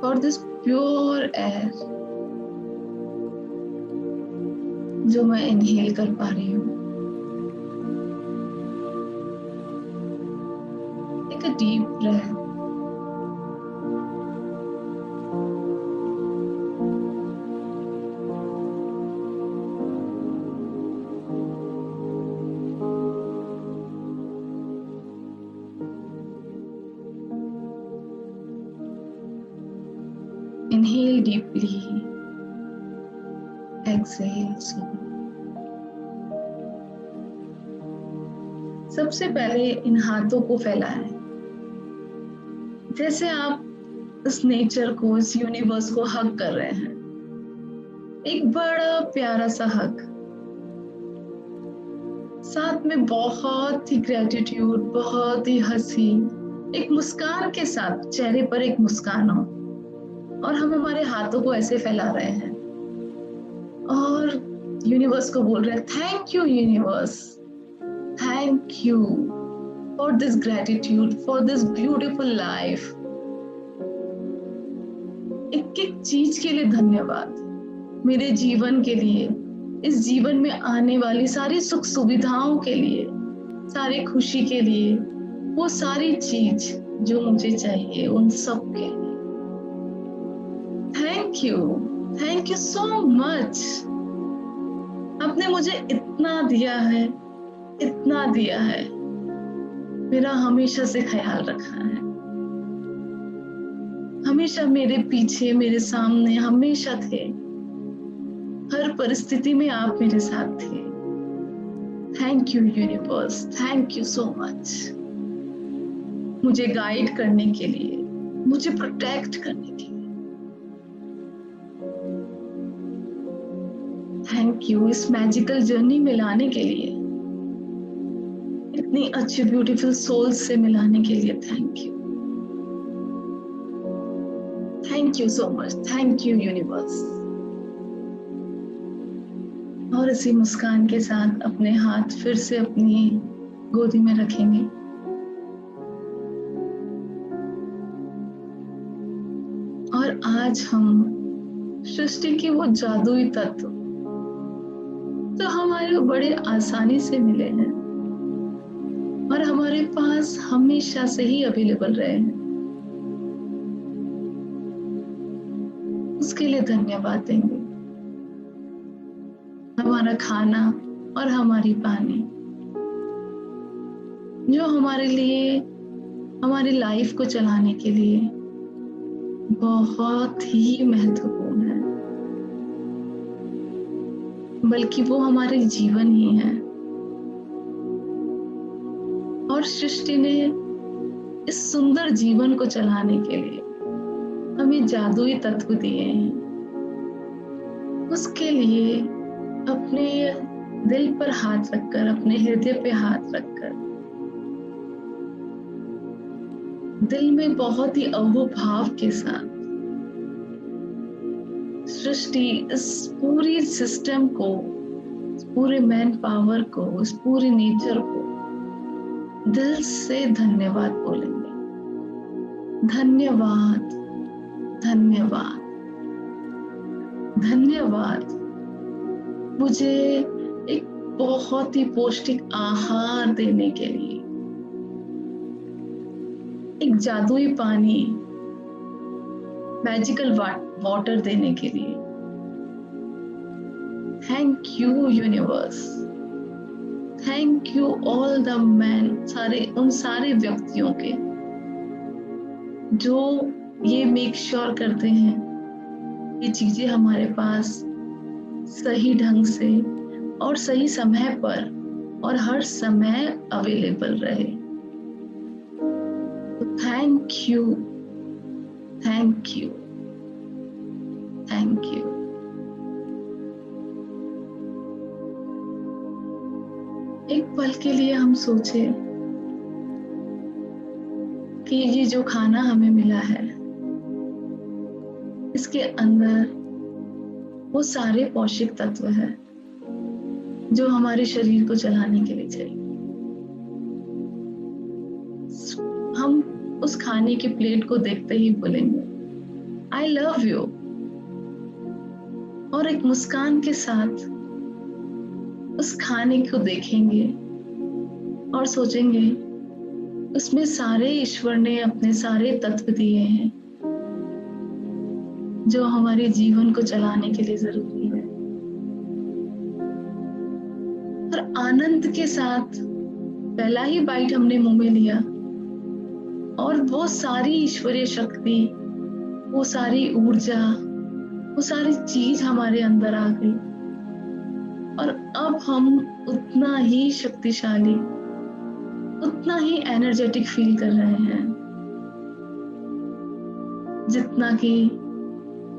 for this pure air जो मैं इनहेल कर पा रही हूँ। Take a deep breath. Inhale deeply. Exhale slowly. सबसे पहले इन हाथों को फैलाएं, जैसे आप इस नेचर को, इस यूनिवर्स को हग कर रहे हैं। एक बड़ा प्यारा सा हग, साथ में बहुत ही ग्रेटिट्यूड, बहुत ही हंसी, एक मुस्कान के साथ, चेहरे पर एक मुस्कान हो, और हम हमारे हाथों को ऐसे फैला रहे हैं और यूनिवर्स को बोल रहे हैं, thank you universe, thank you for this gratitude, for this beautiful life. एक एक चीज के लिए धन्यवाद, मेरे जीवन के लिए, इस जीवन में आने वाली सारी सुख सुविधाओं के लिए, सारी खुशी के लिए, वो सारी चीज जो मुझे चाहिए उन सब के लिए। Thank you so much. आपने मुझे इतना दिया है, इतना दिया है, मेरा हमेशा से ख्याल रखा है, हमेशा मेरे पीछे, मेरे सामने हमेशा थे, हर परिस्थिति में आप मेरे साथ थे। Thank you universe, thank you so much, मुझे गाइड करने के लिए, मुझे प्रोटेक्ट करने के लिए। थैंक यू इस मैजिकल जर्नी में लाने के लिए, इतनी अच्छी ब्यूटीफुल सोल्स से मिलाने के लिए thank you so much, thank you universe. और इसी मुस्कान के साथ अपने हाथ फिर से अपनी गोदी में रखेंगे और आज हम सृष्टि की वो जादुई तत्व जो हमारे बड़े आसानी से मिले हैं और हमारे पास हमेशा से ही अवेलेबल रहे हैं, उसके लिए धन्यवाद देंगे। हमारा खाना और हमारी पानी जो हमारे लिए, हमारी लाइफ को चलाने के लिए बहुत ही महत्वपूर्ण है, बल्कि वो हमारे जीवन ही है। और सृष्टि ने इस सुंदर जीवन को चलाने के लिए हमें जादुई तत्व दिए हैं। उसके लिए अपने दिल पर हाथ रखकर, अपने हृदय पे हाथ रखकर, दिल में बहुत ही अहोभाव के साथ सृष्टि इस पूरी सिस्टम को, इस पूरे मैन पावर को, इस पूरे नेचर को दिल से धन्यवाद बोलेंगे। धन्यवाद, धन्यवाद, धन्यवाद मुझे एक बहुत ही पौष्टिक आहार देने के लिए, एक जादुई पानी, मैजिकल वाटर देने के लिए। Thank you universe, thank you all the man, उन सारे व्यक्तियों के जो ये मेक श्योर करते हैं ये चीजें हमारे पास सही ढंग से और सही समय पर और हर समय अवेलेबल रहे। Thank you, thank you, thank you. एक पल के लिए हम सोचे कि ये जो खाना हमें मिला है इसके अंदर वो सारे पौष्टिक तत्व हैं जो हमारे शरीर को चलाने के लिए चाहिए। हम उस खाने की प्लेट को देखते ही बोलेंगे आई लव यू, और एक मुस्कान के साथ उस खाने को देखेंगे और सोचेंगे उसमें सारे ईश्वर ने अपने सारे तत्व दिए हैं जो हमारे जीवन को चलाने के लिए जरूरी है। और आनंद के साथ पहला ही बाइट हमने मुंह में लिया और वो सारी ईश्वरीय शक्ति, वो सारी ऊर्जा, वो सारी चीज हमारे अंदर आ गई और अब हम उतना ही शक्तिशाली, उतना ही एनर्जेटिक फील कर रहे हैं जितना कि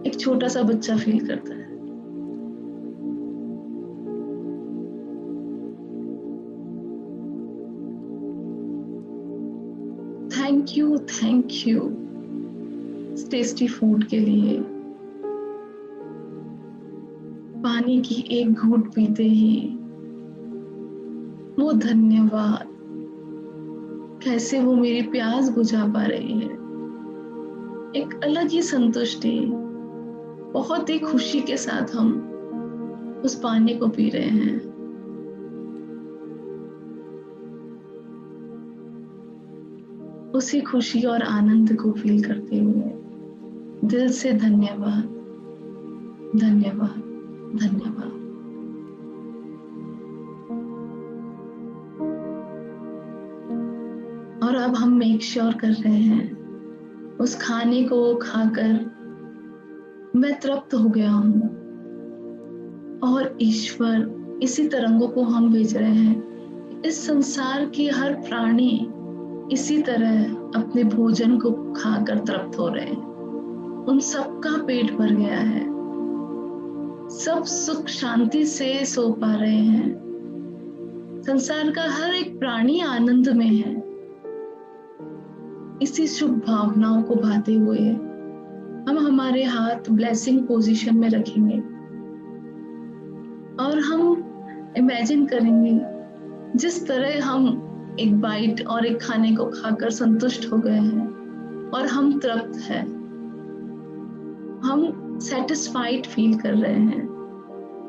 एक छोटा सा बच्चा फील करता है। थैंक यू टेस्टी फूड के लिए। पानी की एक घूंट पीते ही वो धन्यवाद, कैसे वो मेरी प्यास बुझा पा रही है। एक अलग ही संतुष्टि, बहुत ही खुशी के साथ हम उस पानी को पी रहे हैं। उसी खुशी और आनंद को फील करते हुए दिल से धन्यवाद, धन्यवाद, धन्यवाद। और अब हम मेक श्योर कर रहे हैं उस खाने को खाकर मैं तृप्त हो गया हूं और ईश्वर इसी तरंगों को हम भेज रहे हैं। इस संसार की हर प्राणी इसी तरह अपने भोजन को खाकर तृप्त हो रहे हैं। उन सबका पेट भर गया है, सब सुख शांति से सो पा रहे हैं। संसार का हर एक प्राणी आनंद में है। इसी शुभ भावनाओं को भाते हुए हम हमारे हाथ ब्लेसिंग पोजीशन में रखेंगे और हम इमेजिन करेंगे जिस तरह हम एक बाइट और एक खाने को खाकर संतुष्ट हो गए हैं और हम तृप्त हैं, हम सेटिस्फाइड फील कर रहे हैं,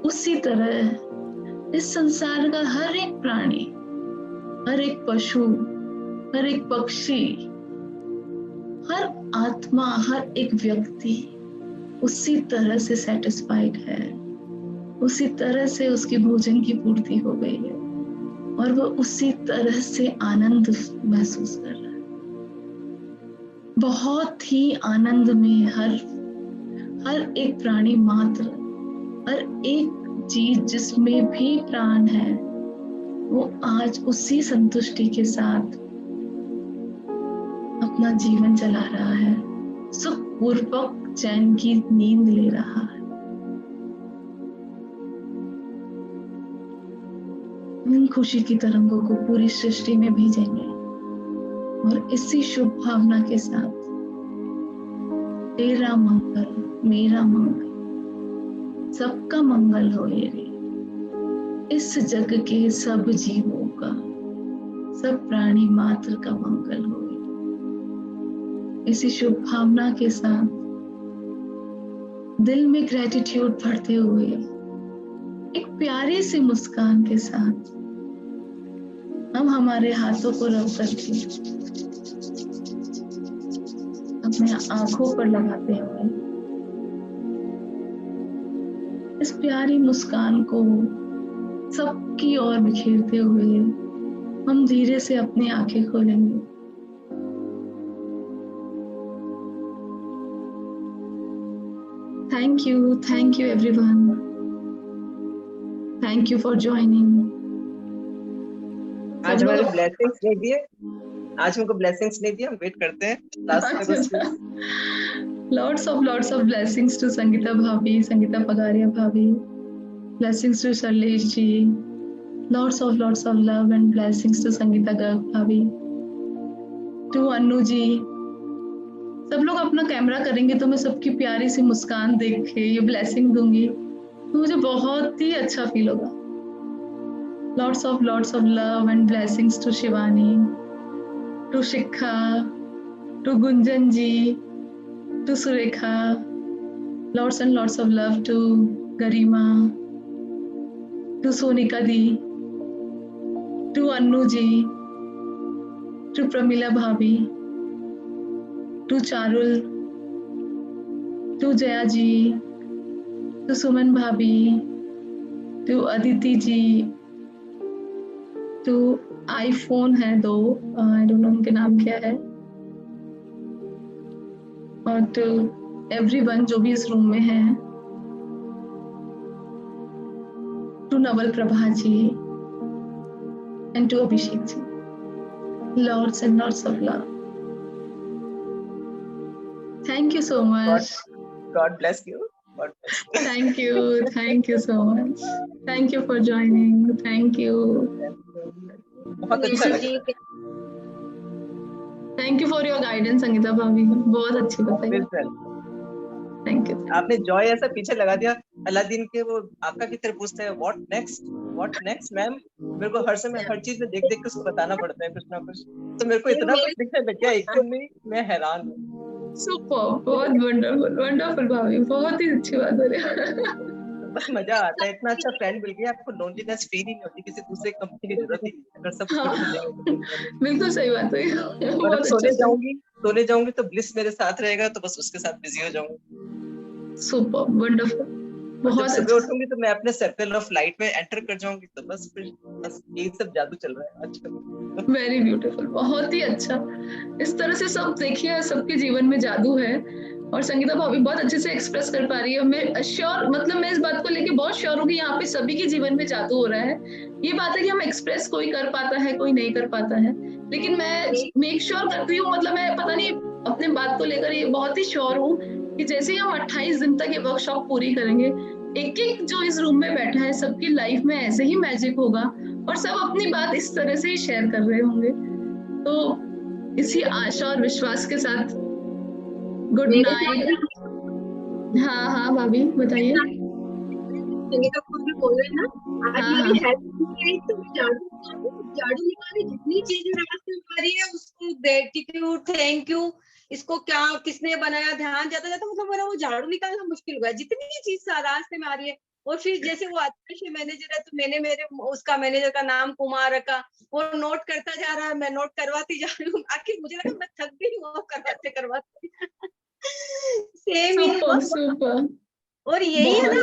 उसी तरह इस संसार का हर एक प्राणी, हर एक पशु, हर एक पक्षी, हर आत्मा, हर एक व्यक्ति उसी तरह से सेटिस्फाइड है, उसी तरह से उसकी भोजन की पूर्ति हो गई है और वो उसी तरह से आनंद महसूस कर रहा है। बहुत ही आनंद में हर एक प्राणी मात्र, हर एक चीज जिसमें भी प्राण है, वो आज उसी संतुष्टि के साथ अपना जीवन चला रहा है, सुखपूर्वक चैन की नींद ले रहा है। इन खुशी की तरंगों को पूरी सृष्टि में भेजेंगे और इसी शुभ भावना के साथ तेरा मंगल, मेरा मंगल, सबका मंगल हो ये रे। इस जग के सब जीवों का, सब प्राणी मात्र का मंगल हो। इसी शुभ भावना के साथ दिल में ग्रेटिट्यूड भरते हुए एक प्यारी सी मुस्कान के साथ हम हमारे हाथों को रब करके अपने आंखों पर लगाते हुए इस प्यारी मुस्कान को सबकी ओर बिखेरते हुए हम धीरे से अपनी आंखें खोलेंगे। Thank you everyone. Thank you for joining. आज हमारे ब्लेसिंग्स नहीं दिए, आज हमको ब्लेसिंग्स नहीं दिए, हम वेट करते हैं लास्ट में कुछ। Lots of blessings to Sangeeta Bhabhi, Sangeeta Pagaria Bhabhi. Blessings to Sarlesh ji. Lots of love and blessings to Sangeeta Garg Bhabhi. To Annu ji. सब लोग अपना कैमरा करेंगे तो मैं सबकी प्यारी सी मुस्कान देख के ये ब्लेसिंग दूंगी तो मुझे बहुत ही अच्छा फील होगा। Lots of love and blessings to Shivani, to Shikha, to Gunjan ji, to Surekha. Lots and lots of love to Garima, to Sonika di, to Annu ji, to Pramila bhabhi, to Charul, to Jaya ji, to Suman bhabhi, to Aditi ji, to iPhone है दो, I don't know उनके नाम क्या है, और to everyone जो भी इस रूम में है, to Naval Prabha ji and to Abhishek ji. Lots and lots of love. Thank you so much. God bless you. God bless you. Thank you so much. Thank you for joining. Thank you. बहुत अच्छा लगा। Thank you for your guidance, Sangeeta भाभी, बहुत अच्छी बताई। Thank you. आपने Joy ऐसा पीछे लगा दिया अलादीन के, वो आपका की तरह पूछते हैं व्हाट नेक्स्ट मैम। मेरे को हर समय हर चीज में देख देख के उसको बताना पड़ता है कुछ ना कुछ, तो मेरे को इतना कुछ दिखने लग गया एकदम में, मैं हैरान हूँ। सुपर, बहुत वंडरफुल भाभी, बहुत ही अच्छी बात हो रही है। बस मजा आता है, इतना अच्छा फ्रेंड मिल गया, आपको लोनलीनेस फील ही नहीं होती, किसी दूसरे कंपनी की जरूरत ही नहीं, अगर सब कुछ मिल जाएगा। बिल्कुल सही बात है। और सोने जाऊंगी तो ब्लिस मेरे साथ रहेगा, तो बस उसके साथ बिजी हो जाऊंगी। सुपर, वंडरफुल, बहुत सुबह उठूंगी तो मैं अपने सर्कल ऑफ लाइट में एंटर कर जाऊंगी, तो बस यही सब जादू चल रहा है आजकल। वेरी ब्यूटीफुल, बहुत ही अच्छा। इस तरह से सब देखिए, सबके जीवन में जादू है और संगीता भाभी बहुत अच्छे से एक्सप्रेस कर पा रही है। मैं श्योर, मतलब मैं इस बात को लेके बहुत श्योर हूँ कि यहाँ पे सभी के जीवन में जादू हो रहा है। ये बात है कि हम एक्सप्रेस कोई कर पाता है, कोई नहीं कर पाता है, लेकिन मैं मेक श्योर करती हूँ, मतलब मैं पता नहीं अपने बात को लेकर ये बहुत ही श्योर हूँ कि जैसे ही हम 28 दिन तक ये वर्कशॉप पूरी करेंगे, एक एक जो इस रूम में बैठा है सबकी लाइफ में ऐसे ही मैजिक होगा और सब अपनी बात इस तरह से ही शेयर कर रहे होंगे। तो इसी आशा और विश्वास के साथ गुड नाइट। हाँ हाँ भाभी बताइए। संगीता को भी बोल रहे हैं ना, आज मेरी हेल्प तो झाड़ू निकाली, जितनी चीजें रास्ते में आ रही है उसको ग्रेटिट्यूड, थैंक यू, इसको क्या किसने बनाया, ध्यान जाता जाता मतलब मेरा वो झाड़ू निकालना मुश्किल हो गया, जितनी चीज रास्ते में आ रही है। और फिर जैसे वो आदर्श मैनेजर है तो मैंने मेरे उसका मैनेजर का नाम कुमार रखा, वो नोट करता जा रहा है, मैं नोट करवाती जा रही हूँ, आखिर मुझे लगा मैं थक गई हूँ करवाते करवाते। सेम और यही है ना,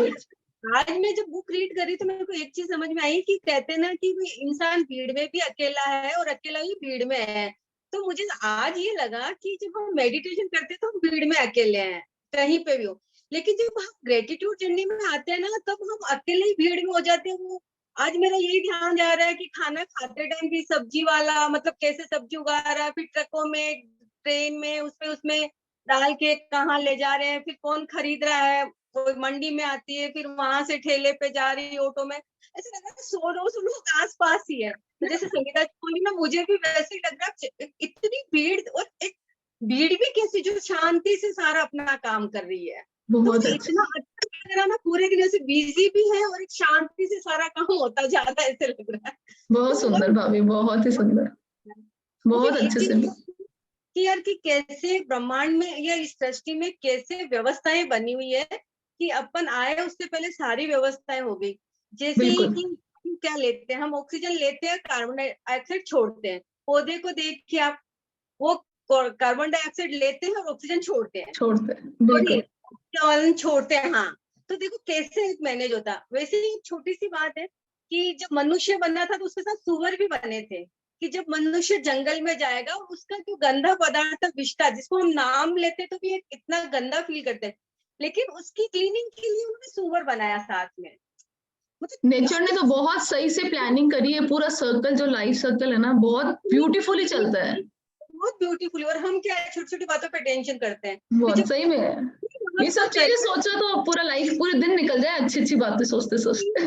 आज मैं जब बुक रीड करी तो मेरे को एक चीज समझ में आई कि कहते हैं ना कि इंसान भीड़ में भी अकेला है और अकेला ही भीड़ में है। तो मुझे आज ये लगा कि जब हम मेडिटेशन करते हैं तो हम भीड़ में अकेले हैं, कहीं पे भी हो, लेकिन जब हम ग्रेटिट्यूड जर्नी में आते हैं ना तब हम अकेले ही भीड़ में हो जाते हैं। वो आज मेरा यही ध्यान जा रहा है कि खाना खाते टाइम भी सब्जी वाला मतलब कैसे सब्जी उगा रहा है, फिर ट्रकों में ट्रेन में उसमें डाल के कहाँ ले जा रहे हैं, फिर कौन खरीद रहा है, कोई मंडी में आती है फिर वहां से ठेले पे जा रही है ऑटो में, ऐसे लग रहा है 100 लोग आस पास ही है। तो जैसे संगीता बोली ना, मुझे भी वैसे ही लग रहा है, इतनी भीड़ और एक भीड़ भी कैसी जो शांति से सारा अपना काम कर रही है। तो इतना अच्छा लग रहा ना, पूरे दिन ऐसे बिजी भी है और एक शांति से सारा काम होता जाता है, ऐसे लग रहा है। बहुत सुंदर भाभी, बहुत ही सुंदर, बहुत अच्छे से कि यार कि कैसे ब्रह्मांड में या इस सृष्टि में कैसे व्यवस्थाएं बनी हुई है कि अपन आए उससे पहले सारी व्यवस्थाएं हो गई। जैसे ही कि क्या लेते हैं हम, ऑक्सीजन लेते हैं, कार्बन डाइऑक्साइड छोड़ते हैं। पौधे को देखिए आप, वो कार्बन डाइऑक्साइड लेते हैं और ऑक्सीजन छोड़ते हैं, छोड़ते हैं। हाँ, तो देखो कैसे मैनेज होता। वैसे ही छोटी सी बात है कि जब मनुष्य बना था तो उसके साथ सुअर भी बने थे, कि जब मनुष्य जंगल में जाएगा और उसका जो गंदा पदार्थ विष्ठा, जिसको हम नाम लेते तो भी इतना गंदा फील करते हैं, लेकिन उसकी क्लीनिंग के लिए उन्होंने सुअर बनाया साथ में। नेचर ने तो बहुत सही से प्लानिंग करी है, पूरा सर्कल जो लाइफ सर्कल है ना बहुत ब्यूटीफुली चलता है, बहुत ब्यूटीफुली। और हम क्या छोटी छोटी बातों पे टेंशन करते हैं, बहुत सही में है। ये सब चीजें सोचो तो पूरा लाइफ पूरे दिन निकल जाए अच्छी अच्छी बातें सोचते सोचते।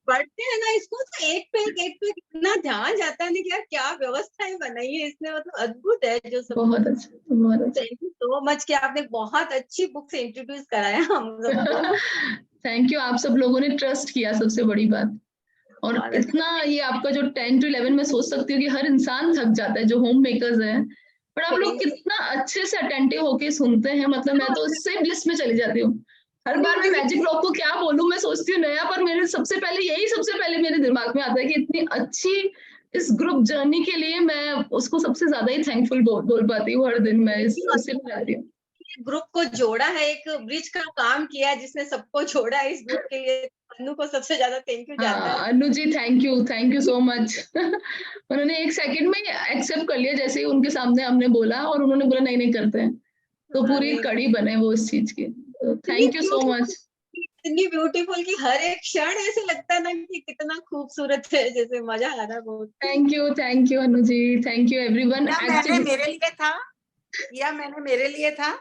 बढ़ते हैं ना इसको तो एक पे इतना ध्यान जाता है ना कि यार क्या व्यवस्थाएं बनाई है इसने, मतलब अद्भुत है जो सब। बहुत अच्छा, बहुत अच्छा। थैंक यू सो मच कि आपने बहुत अच्छी बुक से इंट्रोड्यूस कराया हम सबको। थैंक यू, आप सब लोगों ने ट्रस्ट किया, सबसे बड़ी बात। और इतना ये आपका जो 10 to 11 में सोच सकती हूँ कि हर इंसान थक जाता है जो होम मेकर्स है, पर आप लोग कितना अच्छे से अटेंटिव होके सुनते हैं, मतलब मैं तो इससे ब्लिस में चली जाती हूँ। हर बार मैं मैजिक लॉक को क्या बोलूं, मैं सोचती हूँ नया, पर मेरे सबसे पहले मेरे दिमाग में आता है कि इतनी अच्छी इस ग्रुप जर्नी के लिए मैं उसको सबसे ज्यादा ही थैंकफुल बोल पाती हूँ हर दिन। मैं इससे रहती हूँ, ग्रुप को जोड़ा है, एक ब्रिज का काम किया है जिसने सबको जोड़ा है इस ग्रुप के लिए। अनु को सबसे ज्यादा थैंक यू जाता है। अनु ji thank you so much. उन्होंने एक सेकंड में एक्सेप्ट कर लिया जैसे ही उनके सामने हमने बोला, और उन्होंने बोला नहीं करते हैं, तो पूरी कड़ी बने वो इस चीज की। Thank you so much. इतनी ब्यूटीफुल कि हर एक क्षण ऐसे लगता है ना कि कितना खूबसूरत है, जैसे मजा आ रहा है बहुत। Thank you Anu ji, thank you everyone. मैंने मेरे लिए था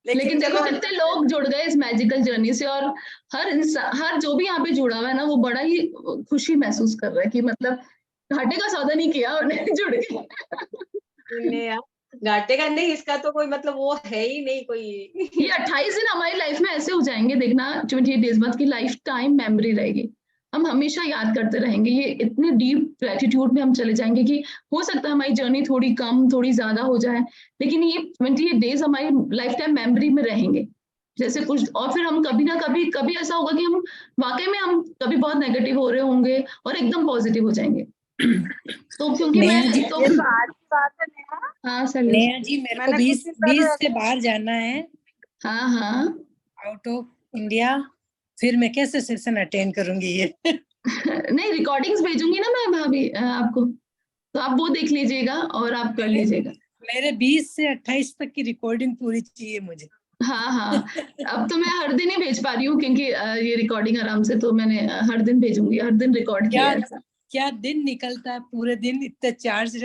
लेकिन देखो कितने लोग जुड़ गए इस मैजिकल जर्नी से, और हर इंसान, हर जो भी यहाँ पे जुड़ा हुआ है ना, वो बड़ा ही खुशी महसूस कर रहा है कि मतलब घाटे का सौदा नहीं किया और जुड़ गए। घाटे का नहीं, इसका तो कोई मतलब वो है ही नहीं कोई। ये 28 दिन हमारी लाइफ में ऐसे हो जाएंगे, देखना 28 डेज बाद की लाइफ टाइम मेमोरी रहेगी, हम हमेशा याद करते रहेंगे। ये इतने डीप ग्रेटिट्यूड में हम चले जाएंगे कि हो सकता है हमारी जर्नी थोड़ी कम थोड़ी ज्यादा हो जाए, लेकिन ये 28 डेज हमारी लाइफ टाइम मेमोरी में रहेंगे जैसे कुछ। और फिर हम कभी ना कभी ऐसा होगा कि हम वाकई में हम कभी बहुत नेगेटिव हो रहे होंगे और एकदम पॉजिटिव हो जाएंगे। तो क्योंकि मैं तो ये तो आज की बात है नेहा। हाँ सर नेहा जी, मेरे को 20 से बाहर जाना है। हाँ आउट ऑफ इंडिया, फिर मैं कैसे सेशन अटेंड करूंगी ये? नहीं, रिकॉर्डिंग्स भेजूंगी ना मैं भाभी आपको, तो आप वो देख लीजिएगा और आप कर लीजिएगा। मेरे 20 से 28 तक की रिकॉर्डिंग पूरी चाहिए मुझे। हाँ अब तो मैं हर दिन ही भेज पा रही हूँ क्योंकि ये रिकॉर्डिंग आराम से, तो मैंने हर दिन भेजूंगी, हर दिन रिकॉर्ड किया है। क्या दिन निकलता है पूरे दिन, इतने चार्ज